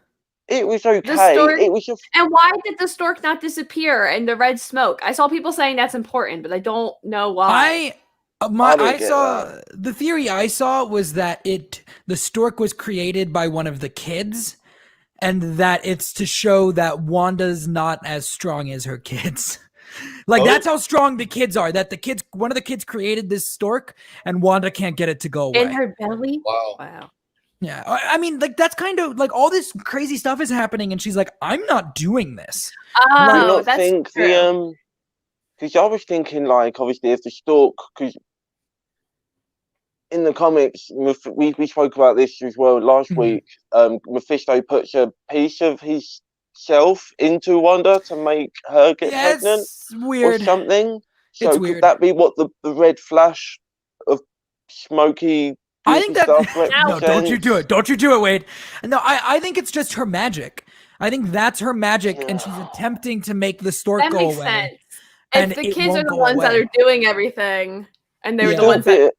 It was okay. It was And why did the stork not disappear in the red smoke? I saw people saying that's important, but I don't know why. The theory I saw was that the stork was created by one of the kids, and that it's to show that Wanda's not as strong as her kids. That's how strong the kids are. That one of the kids created this stork, and Wanda can't get it to go away. In her belly? Wow. Yeah, I mean, that's kind of all this crazy stuff is happening, and she's like, "I'm not doing this." Oh, that's true. Because I was thinking, obviously, if the stork, because in the comics, we spoke about this as well last week. Mephisto puts a piece of himself into Wanda to make her get pregnant, it's weird or something. So it's could weird. that be what the red flash of smoky? I think that no, don't you do it. Don't you do it, Wade. No, I think it's just her magic. I think that's her magic, and she's attempting to make the stork go away. That makes sense. If the kids are the ones that are doing everything, and they were the ones that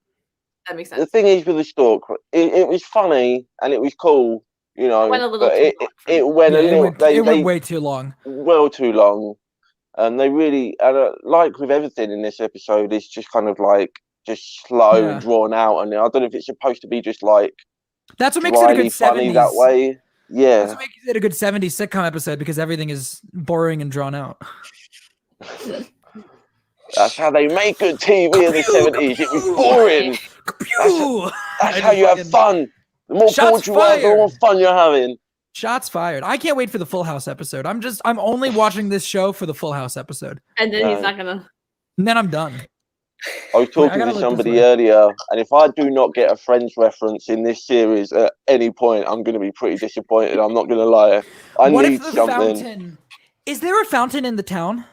makes sense. The thing is with the stork, it was funny and it was cool, It went a little it went way too long. Well too long. And they really, like with everything in this episode, it's just kind of like just slow and drawn out, and I don't know if it's supposed to be just like that's what makes it a good funny 70s that way. Yeah, that's what makes it a good 70s sitcom episode because everything is boring and drawn out. That's how they make good TV in the 70s. It was boring. That's how you have fun. The more bored you are, the more fun you're having. Shots fired. I can't wait for the Full House episode. I'm only watching this show for the Full House episode. And then he's not gonna. And then I'm done. I was talking to somebody earlier, and if I do not get a Friends reference in this series at any point, I'm going to be pretty disappointed. I'm not going to lie. I need something. Is there a fountain in the town?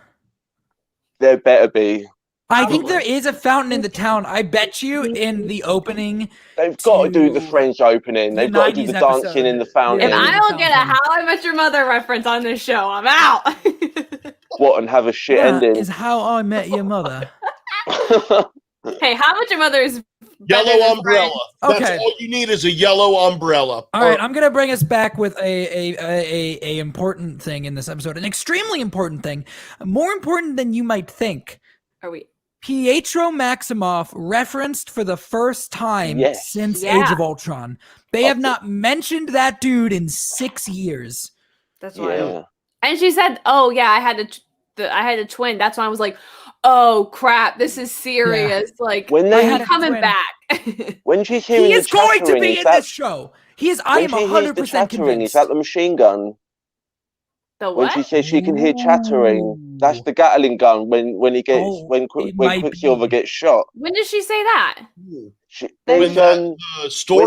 There better be. I think there is a fountain in the town. I bet you in the opening. They've got to do the Friends opening. They've got to do the dancing in the fountain. If I don't get a How I Met Your Mother reference on this show, I'm out. What, and have a shit ending? Is How I Met Your Mother. Hey, How I Met Your Mother is yellow umbrella. That's all you need is a yellow umbrella. All right, I'm gonna bring us back with a important thing in this episode, an extremely important thing, more important than you might think. Are we? Pietro Maximoff referenced for the first time since Age of Ultron. They have not mentioned that dude in 6 years. That's wild. And she said, "Oh yeah, I had a twin." That's when I was like, "Oh crap, this is serious." Yeah. Like, when he's coming back. When she's hearing he is going to be in this show. He is. I am 100% convinced. Is that the machine gun? The what? When she says she can hear chattering, that's the Gatling gun. When Quicksilver gets shot. When did she say that? When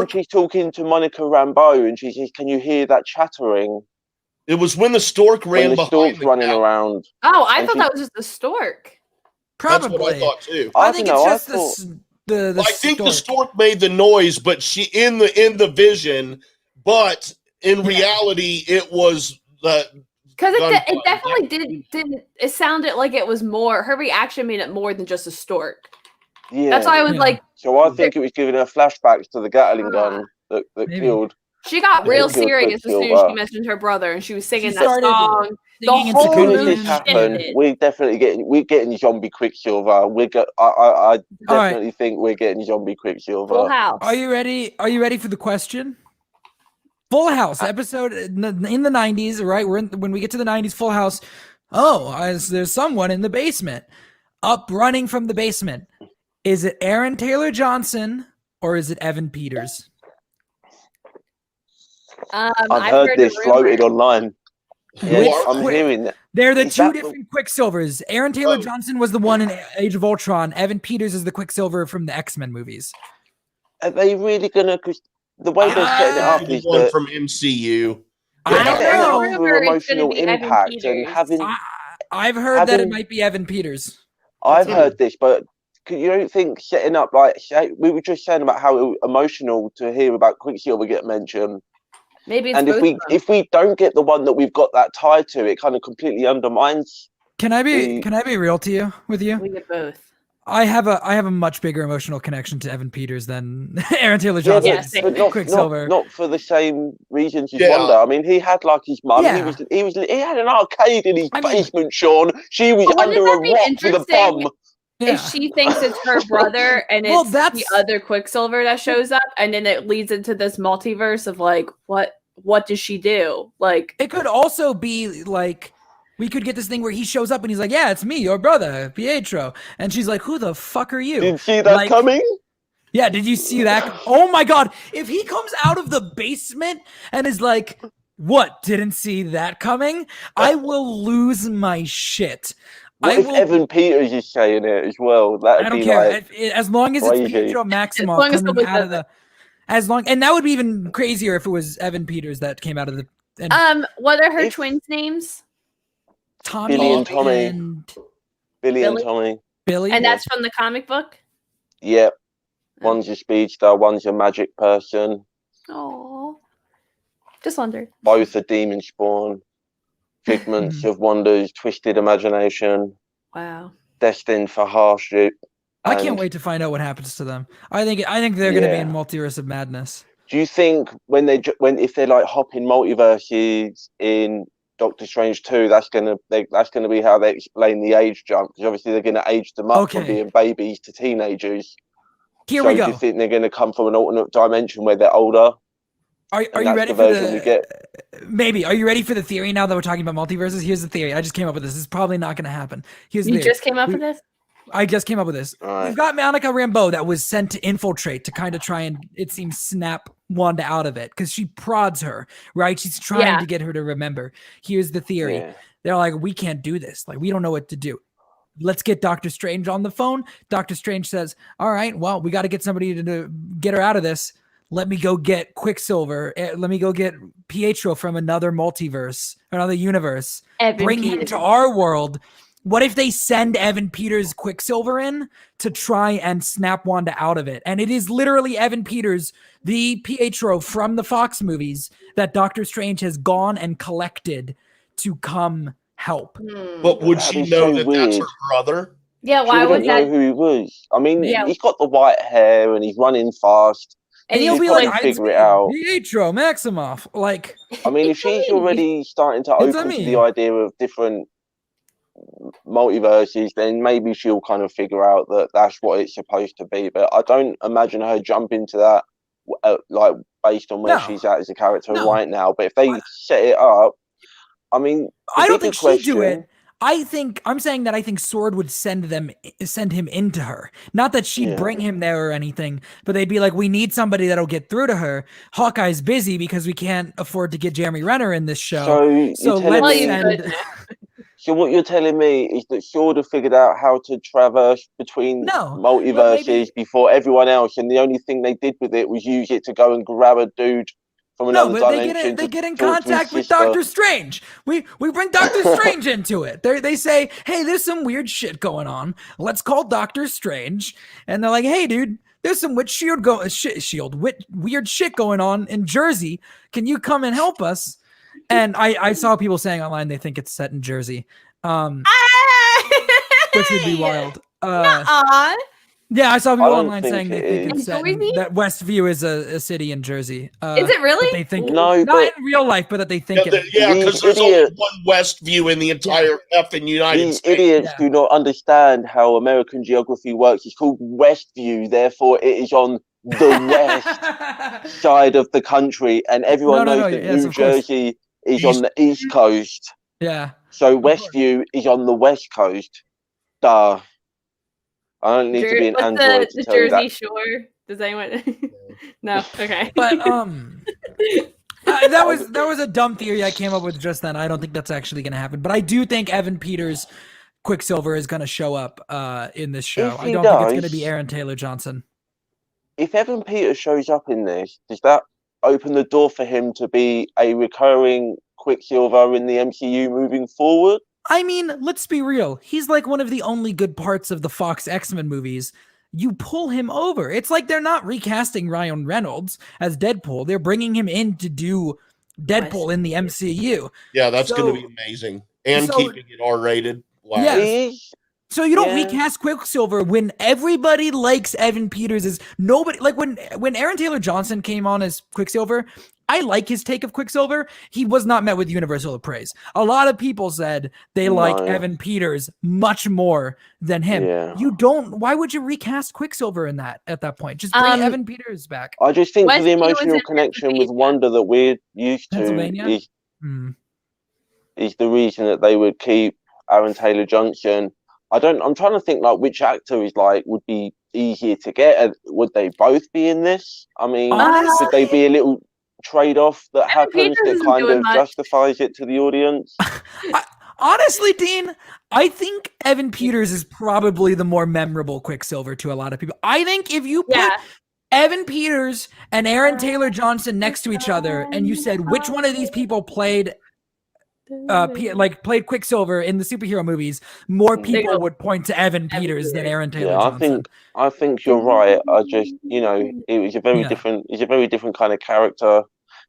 she's talking to Monica Rambeau and she says, "Can you hear that chattering?" It was when the stork ran behind stork's running around. Oh, I thought that was just the stork. Probably. That's what I thought too. I think it's just the I think the stork made the noise, but she in the vision, but in reality it was the. Because it definitely didn't. It sounded like it was more. Her reaction made it more than just a stork. Yeah, that's why I was like. So I think it was giving her flashbacks to the Gatling gun that killed. She got real serious as soon as she mentioned her brother, and she was singing that song. The whole movie happened. We're getting zombie Quicksilver. I definitely think we're getting zombie Quicksilver. Full House. Are you ready? Are you ready for the question? Full House episode in the 90s, right? When we get to the 90s, Full House. There's someone in the basement, up running from the basement. Is it Aaron Taylor Johnson or is it Evan Peters? I've heard this floated online. Yes, I'm hearing that. They're the two different Quicksilvers. Aaron Taylor Johnson was the one in Age of Ultron. Evan Peters is the Quicksilver from the X-Men movies. Are they really gonna? Because the way they're setting it up is one from MCU. I don't know. For emotional impact and having. I've heard that it might be Evan Peters. I've heard this, but you don't think setting up we were just saying about how emotional to hear about Quicksilver get mentioned. Maybe it's and if we don't get the one that we've got that tied to, it kind of completely undermines. Can I be real with you? We get both. I have a much bigger emotional connection to Evan Peters than Aaron Taylor Johnson. But Quicksilver. Not for the same reasons as Wanda. I mean, he had his mum. Yeah. He had an arcade in his basement, Sean. She was under a rock with a bum. If she thinks it's her brother and it's the other Quicksilver that shows up, and then it leads into this multiverse of what does she do? It could also be we could get this thing where he shows up and he's like, "Yeah, it's me, your brother, Pietro," and she's like, "Who the fuck are you?" Did you see that coming? Yeah, did you see that? Oh my god! If he comes out of the basement and is like, "What? Didn't see that coming?" I will lose my shit. What if Evan Peters is saying it as well? I don't care. As long as it's Pietro Maximoff coming out of the, and that would be even crazier if it was Evan Peters that came out of the. What are her twins' names? Tommy Billy and Tommy. Billy and Tommy. Billy, and that's from the comic book. Yep. One's a speedster. One's a magic person. Oh, just wondered. Both are demon spawn. Figments of Wanda's twisted imagination. Wow. Destined for hardship. I can't wait to find out what happens to them. I think they're going to be in Multiverse of Madness. Do you think if they're hopping multiverses in Doctor Strange 2, that's gonna be how they explain the age jump? Because obviously they're going to age them up from being babies to teenagers. Here so we go. Do you think they're going to come from an alternate dimension where they're older? Are you ready for maybe? Are you ready for the theory now that we're talking about multiverses? Here's the theory. I just came up with this. This is probably not going to happen. Here's the theory. Just came up with this? I just came up with this. Right. We've got Monica Rambeau that was sent to infiltrate to kind of try and, it seems, snap Wanda out of it because she prods her, right? She's trying to get her to remember. Here's the theory. Yeah. They're like, we can't do this. Like, we don't know what to do. Let's get Doctor Strange on the phone. Doctor Strange says, all right, well, we got to get somebody to get her out of this. Let me go get Quicksilver. Let me go get Pietro from another multiverse, another universe. Bring him to our world. What if they send Evan Peters Quicksilver in to try and snap Wanda out of it? And it is literally Evan Peters, the Pietro from the Fox movies, that Doctor Strange has gone and collected to come help. But would she know that that's her brother? Yeah, why would that? Know who he was. I mean, he's got the white hair and he's running fast. And he'll be like, figure it out. Pietro Maximoff. Like, I mean, if she's already starting to open to the idea of different multiverses, then maybe she'll kind of figure out that that's what it's supposed to be. But I don't imagine her jumping to that, like, based on where she's at as a character right now. But if they set it up, I mean, I don't think she'd do it. I'm saying that I think Sword would send him into her. Not that she'd bring him there or anything, but they'd be like, we need somebody that'll get through to her. Hawkeye's busy because we can't afford to get Jeremy Renner in this show. So let's send... So what you're telling me is that Sword have figured out how to traverse between multiverses before everyone else, and the only thing they did with it was use it to go and grab a dude from another dimension. They get in contact with Doctor Strange. We bring Doctor Strange into it. They say, hey, there's some weird shit going on. Let's call Doctor Strange. And they're like, hey, dude, there's some weird shit going on in Jersey. Can you come and help us? And I saw people saying online they think it's set in Jersey, which would be wild. Yeah, I saw people online saying they think it's set that Westview is a city in Jersey. Is it really? They think not in real life, but that they think it. Yeah, because there's only one Westview in the entire effing United States. These idiots do not understand how American geography works. It's called Westview, therefore it is on the west side of the country, and everyone knows that New Jersey is on the east coast. Yeah. So Westview is on the west coast. Duh. I don't need to be an android to the tell you Jersey that. Shore. Does anyone? No. Okay. But that was a dumb theory I came up with just then. I don't think that's actually going to happen. But I do think Evan Peters Quicksilver is going to show up in this show. I don't think it's going to be Aaron Taylor Johnson. If Evan Peters shows up in this, does that open the door for him to be a recurring Quicksilver in the MCU moving forward? I mean, let's be real. He's like one of the only good parts of the Fox X-Men movies. You pull him over. It's like they're not recasting Ryan Reynolds as Deadpool. They're bringing him in to do Deadpool in the MCU. Yeah, that's going to be amazing. And keeping it R-rated. Wow. Yes. So you don't recast Quicksilver when everybody likes Evan Peters as nobody. Like when Aaron Taylor Johnson came on as Quicksilver, I like his take of Quicksilver. He was not met with universal praise. A lot of people said they like Evan Peters much more than him. Yeah. Why would you recast Quicksilver at that point? Just bring Evan Peters back. I just think for the emotional connection with Wanda that we're used to is the reason that they would keep Aaron Taylor Johnson. I'm trying to think like which actor is would be easier to get. Would they both be in this? I mean, could they be a little trade-off that happens that kind of justifies it to the audience? Honestly, Dean, I think Evan Peters is probably the more memorable Quicksilver to a lot of people. I think if you put Evan Peters and Aaron Taylor Johnson next to each other and you said which one of these people played Quicksilver in the superhero movies, more people would point to Evan Peters than Aaron Taylor Johnson. I think you're right. I just, it was a very different kind of character.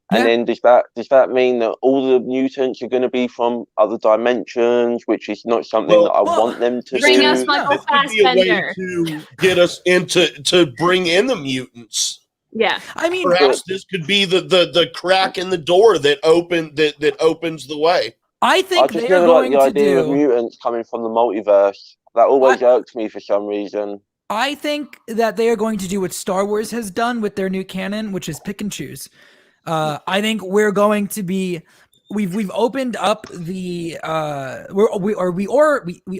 And then does that mean that all the mutants are going to be from other dimensions, which is not something that I want them to bring do? Us Michael Fassbender. To get us to bring in the mutants. Yeah, I mean, perhaps this could be the crack in the door that opens the way. I think they're going the idea of mutants coming from the multiverse. That always irked me for some reason. I think that they are going to do what Star Wars has done with their new canon, which is pick and choose. I think we're going to be. We've opened up the we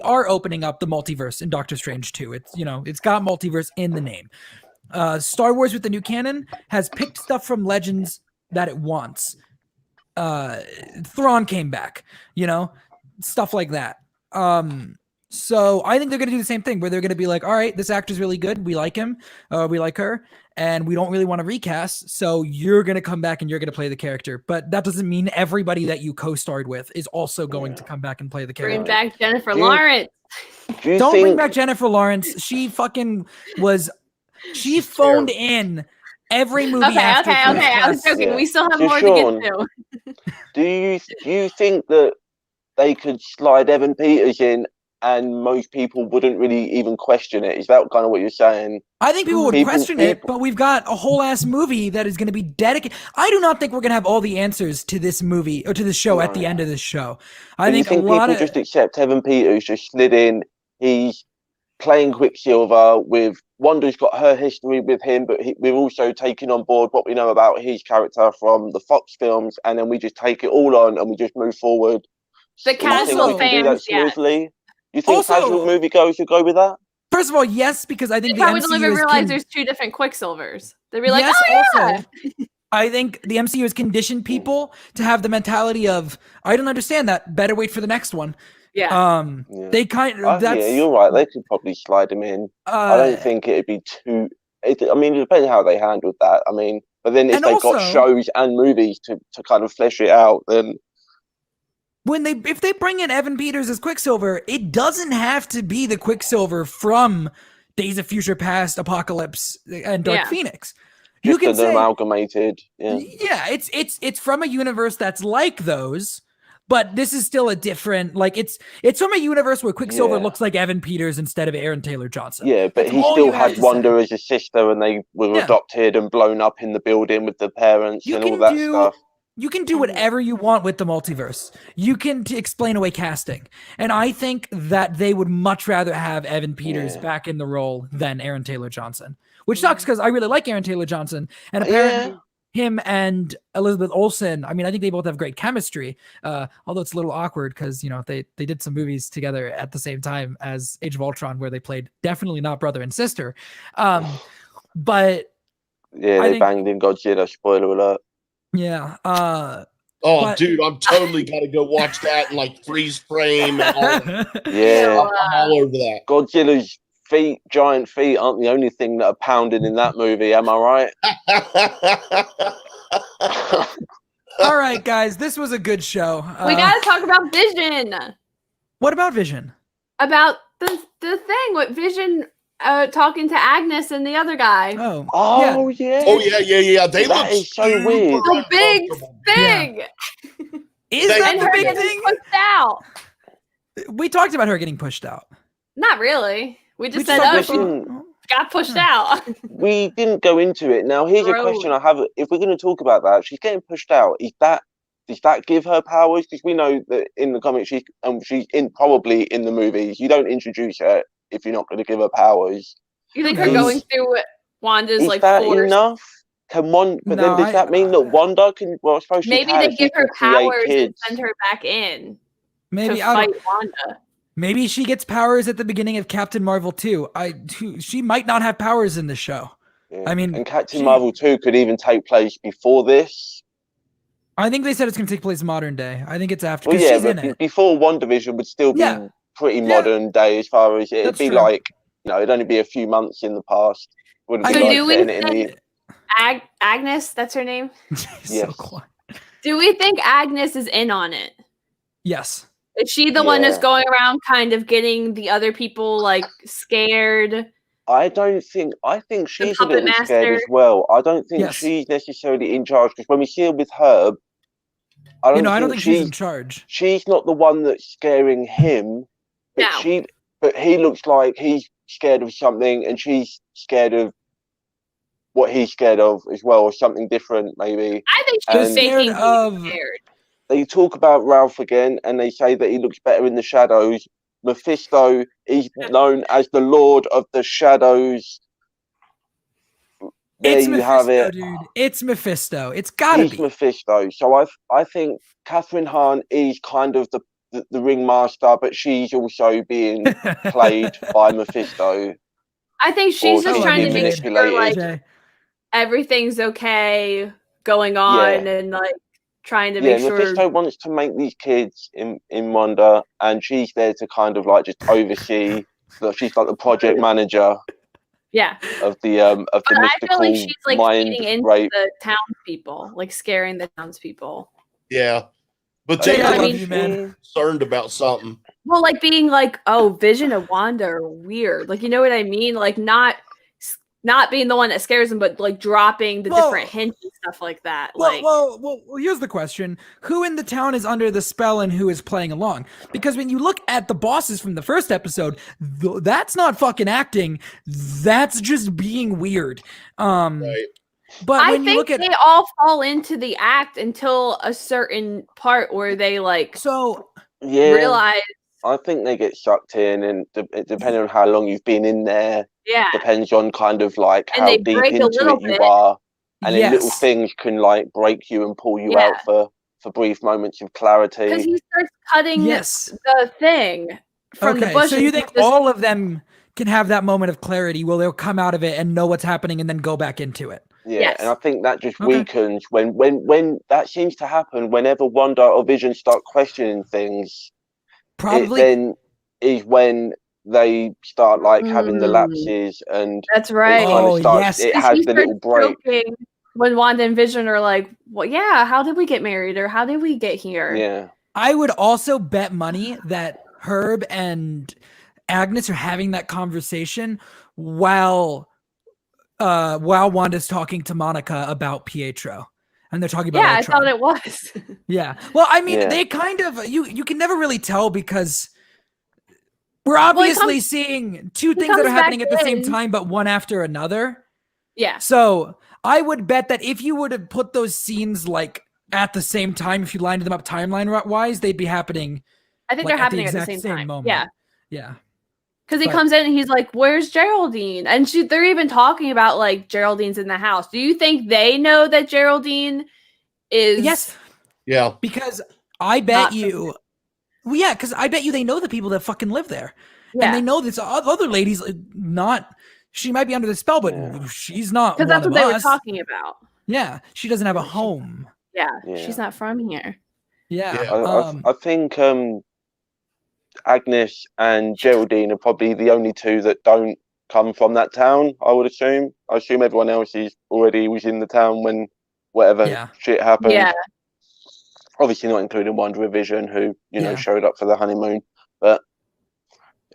are opening up the multiverse in Doctor Strange 2. It's got multiverse in the name. Star Wars with the new canon has picked stuff from Legends that it wants. Thrawn came back, stuff like that. So I think they're going to do the same thing where they're going to be like, all right, this actor's really good. We like him. We like her. And we don't really want to recast. So you're going to come back and you're going to play the character. But that doesn't mean everybody that you co-starred with is also going to come back and play the character. Bring back Jennifer Lawrence. Don't bring back Jennifer Lawrence. She fucking was... She phoned in every movie after. Okay. I was joking. We still have more to get to. Do you think that they could slide Evan Peters in and most people wouldn't really even question it? Is that kind of what you're saying? I think people would question it, but we've got a whole ass movie that is going to be dedicated. I do not think we're going to have all the answers to this movie or to the show at the end of this show. I think people just accept Evan Peters just slid in. He's playing Quicksilver with Wanda's got her history with him, but we're also taking on board what we know about his character from the Fox films, and then we just take it all on and we just move forward. The casual fans, smoothly. You think casual moviegoers would go with that? First of all, yes, because I think they probably don't even realize there's two different Quicksilvers. They'd be like, yes, oh yeah. Also, I think the MCU has conditioned people to have the mentality of, I don't understand that. Better wait for the next one. Yeah. They kind of. Yeah, you're right. They could probably slide him in. I don't think it'd be too. It depends how they handled that. But then if they've got shows and movies to kind of flesh it out, then. If they bring in Evan Peters as Quicksilver, it doesn't have to be the Quicksilver from Days of Future Past, Apocalypse, and Dark Phoenix. You can say amalgamated. Yeah, it's from a universe that's like those. But this is still a different, it's from a universe where Quicksilver looks like Evan Peters instead of Aaron Taylor Johnson. Yeah, but he still had Wanda as a sister, and they were adopted and blown up in the building with the parents and all that stuff. You can do whatever you want with the multiverse. You can explain away casting. And I think that they would much rather have Evan Peters back in the role than Aaron Taylor Johnson, which sucks because I really like Aaron Taylor Johnson. And apparently... him and Elizabeth Olsen, I think they both have great chemistry, although it's a little awkward because, they did some movies together at the same time as Age of Ultron where they played definitely not brother and sister. But... Yeah, they banged in Godzilla, spoiler alert. Yeah. Dude, I'm totally got to go watch that in freeze frame. And all yeah. I'm all over that. Godzilla's giant feet aren't the only thing that are pounding in that movie, am I right? All right, guys, this was a good show. We gotta talk about Vision. What about Vision? About the thing with Vision talking to Agnes and the other guy. Yeah. Oh yeah. They look so weird. The big thing. Yeah. Is that the big thing? Pushed out. We talked about her getting pushed out. Not really. We just said, she got pushed out. We didn't go into it. Now, here's a question I have. If we're going to talk about that, she's getting pushed out. Does that give her powers? Because we know that in the comics, she's probably in the movies. You don't introduce her if you're not going to give her powers. You think her going through Wanda's is that force? Enough? Can one? But then does that mean that Wanda can? Well, I suppose she maybe they give her powers and send her back in. Maybe to fight Wanda. Maybe she gets powers at the beginning of Captain Marvel 2. She might not have powers in this show. Yeah. And Captain Marvel 2 could even take place before this. I think they said it's going to take place modern day. I think it's after. Well, yeah, but before WandaVision would still be pretty modern day as far as it'd be true. It'd only be a few months in the past. Do we think Agnes? That's her name. Yes. Do we think Agnes is in on it? Yes. Is she the one that's going around kind of getting the other people scared? I think she's a little scared as well. I don't think she's necessarily in charge because when we see her with Herb, I don't think she's in charge. She's not the one that's scaring him. But he looks like he's scared of something and she's scared of what he's scared of as well, or something different maybe. I think she's faking being scared. They talk about Ralph again, and they say that he looks better in the shadows. Mephisto is known as the Lord of the Shadows. There you have it, dude. It's Mephisto. It's gotta be Mephisto. So I think Catherine Hahn is kind of the ringmaster, but she's also being played by Mephisto. I think she's just trying to make sure manipulated. everything's okay going on and like trying to make sure. Mephisto wants to make these kids in Wanda, and she's there to kind of like just oversee. She's like the project manager. Yeah. Of the mystical I feel like she's like feeding into rape. the townspeople, like scaring the townspeople. Yeah. But they concerned about something. Well, like being like, oh, Vision and Wanda are weird. Like, you know what I mean? Like not being the one that scares them, but like dropping the different hints and stuff like that. Well, here's the question. Who in the town is under the spell and who is playing along? Because when you look at the bosses from the first episode, that's not fucking acting. That's just being weird. Right. But I think they all fall into the act until a certain part where they realize. I think they get sucked in, and depending on how long you've been in there, depends on kind of like how deep into it you are, and then little things can like break you and pull you out for brief moments of clarity. Because he starts cutting the thing from the bush. So you think all of them can have that moment of clarity where they'll come out of it and know what's happening and then go back into it? Yeah, and I think that just weakens when that seems to happen whenever Wanda or Vision start questioning things. Probably then is when they start like having the lapses, and that's right. It has the little break. When Wanda and Vision are like, well, yeah, how did we get married, or how did we get here? Yeah, I would also bet money that Herb and Agnes are having that conversation while Wanda's talking to Monica about Pietro. And they're talking about Ultron. I thought it was. Yeah. Well, I mean, they kind of you can never really tell because we're obviously seeing two things that are happening at the same time, but one after another. Yeah. So I would bet that if you would have put those scenes like at the same time, if you lined them up timeline wise, they'd be happening. I think they're happening at the same time. Moment. Yeah. Yeah. Because he comes in and he's like, where's Geraldine? And they're even talking about like Geraldine's in the house. Do you think they know that Geraldine is? Yes. Yeah. Because I bet you. Well, yeah, because I bet you they know the people that fucking live there. Yeah. And they know this other lady's not. She might be under the spell, but she's not. Because that's what they were talking about. Yeah. She doesn't have a home. Yeah. She's not from here. Yeah. I think Agnes and Geraldine are probably the only two that don't come from that town, I would assume. I assume everyone else was in the town when whatever shit happened. Yeah. Obviously not including WandaVision, who, showed up for the honeymoon. But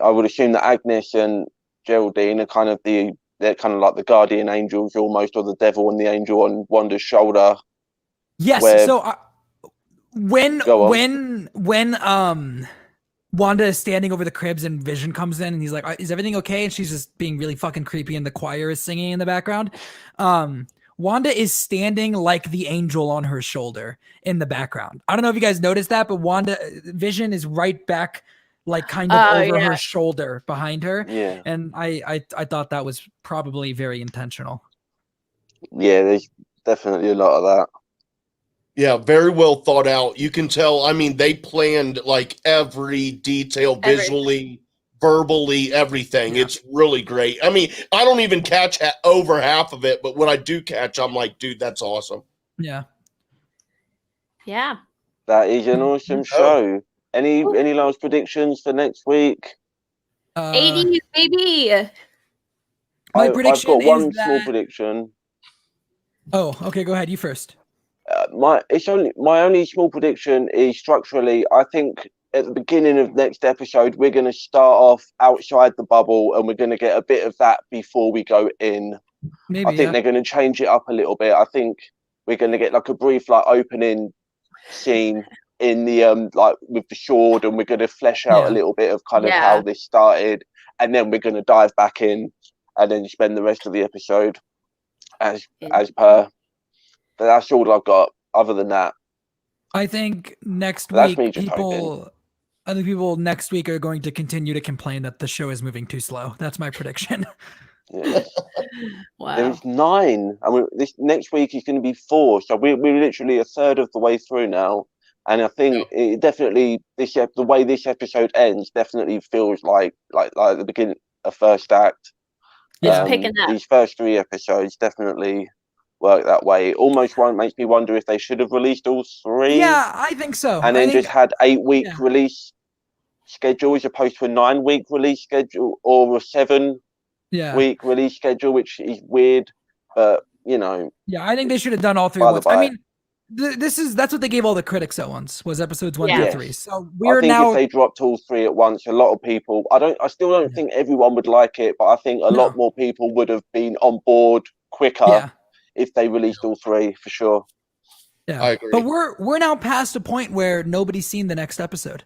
I would assume that Agnes and Geraldine are they're kind of like the guardian angels almost, or the devil and the angel on Wanda's shoulder. Yes. So when Wanda is standing over the cribs and Vision comes in and he's like, is everything okay? And she's just being really fucking creepy and the choir is singing in the background. Wanda is standing like the angel on her shoulder in the background. I don't know if you guys noticed that, but Vision is right back, like kind of over her shoulder behind her. Yeah. And I thought that was probably very intentional. Yeah, there's definitely a lot of that. Yeah, very well thought out. You can tell, I mean, they planned like every detail visually, verbally, everything. It's really great. I mean, I don't even catch over half of it, but when I do catch, I'm like, dude, that's awesome. Yeah. Yeah. That is an awesome show. Any last predictions for next week? 80s, baby. My prediction I've got one is small prediction. Oh, okay. Go ahead. You first. My only small prediction is structurally, I think at the beginning of next episode, we're going to start off outside the bubble and we're going to get a bit of that before we go in. Maybe, I think they're going to change it up a little bit. I think we're going to get like a brief like opening scene in the like with the sword, and we're going to flesh out a little bit of kind of how this started, and then we're going to dive back in and then spend the rest of the episode as per. But that's all I've got. Other than that, I think next week people I think people next week are going to continue to complain that the show is moving too slow. That's my prediction. Yeah. Wow. There's 9. I mean, this next week is going to be 4. So we're literally a third of the way through now. And I think it definitely the way this episode ends definitely feels like the beginning of first act. It's picking up. These first 3 episodes definitely work that way. It almost makes me wonder if they should have released all 3. Yeah, I think so. And then just had 8-week release schedule as opposed to a 9-week release schedule or a 7-week release schedule, which is weird. But Yeah, I think they should have done all 3 at once. I mean, that's what they gave all the critics at once, was episodes 1 through 3. So I think if they dropped all 3 at once, a lot of people I still don't think everyone would like it, but I think a lot more people would have been on board quicker if they released all 3 for sure. Yeah, I agree. But we're now past a point where nobody's seen the next episode.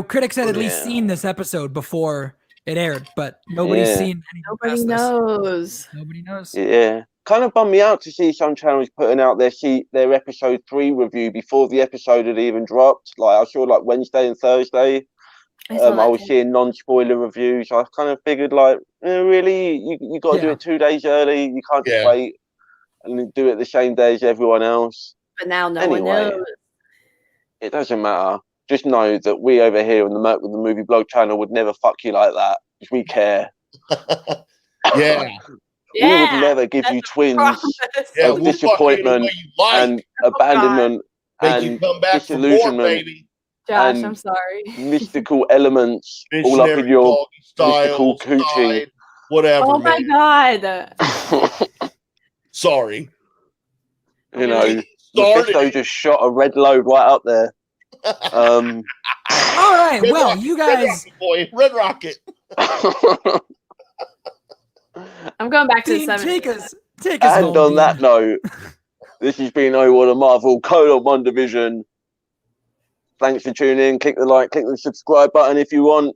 Critics had at least seen this episode before it aired, but nobody's seen anything. Nobody knows. Nobody knows. Yeah. Kind of bummed me out to see some channels putting out their episode 3 review before the episode had even dropped. Like I saw Wednesday and Thursday. I was seeing non-spoiler reviews. I kind of figured really you got to do it 2 days early. You can't just wait and do it the same day as everyone else. But now no one knows. It doesn't matter. Just know that we over here on the Merc with the Movie Blog channel would never fuck you like that because we care. We would never give you twins of disappointment and abandonment and disillusionment. Josh, I'm sorry. Mystical elements all up in your mystical coochie. Whatever. Oh my god. Sorry. Mephisto just shot a red load right up there. All right. Well, you guys. Red Rocket. I'm going back to the 70s. Take us and on that note, this has been What a Marvel : WandaVision. Thanks for tuning in. Click the like, click the subscribe button if you want.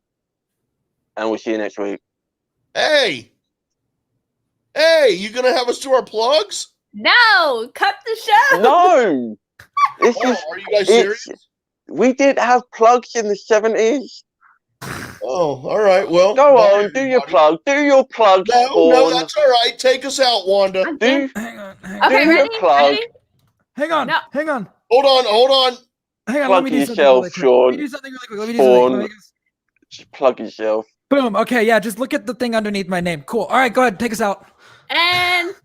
And we'll see you next week. Hey, you gonna have us do our plugs? No, cut the show. No. Are you guys serious? We did have plugs in the 70s. Oh, all right. Well, go on, do your plug. Do your plug. No, that's all right. Take us out, Wanda. Hang on. Okay, do your plug. Ready? Hang on. Hold on. Hang on. Plug Let me do yourself, Sean. Let me do something really quick. Just plug yourself. Boom. Okay, yeah. Just look at the thing underneath my name. Cool. All right, go ahead. Take us out. And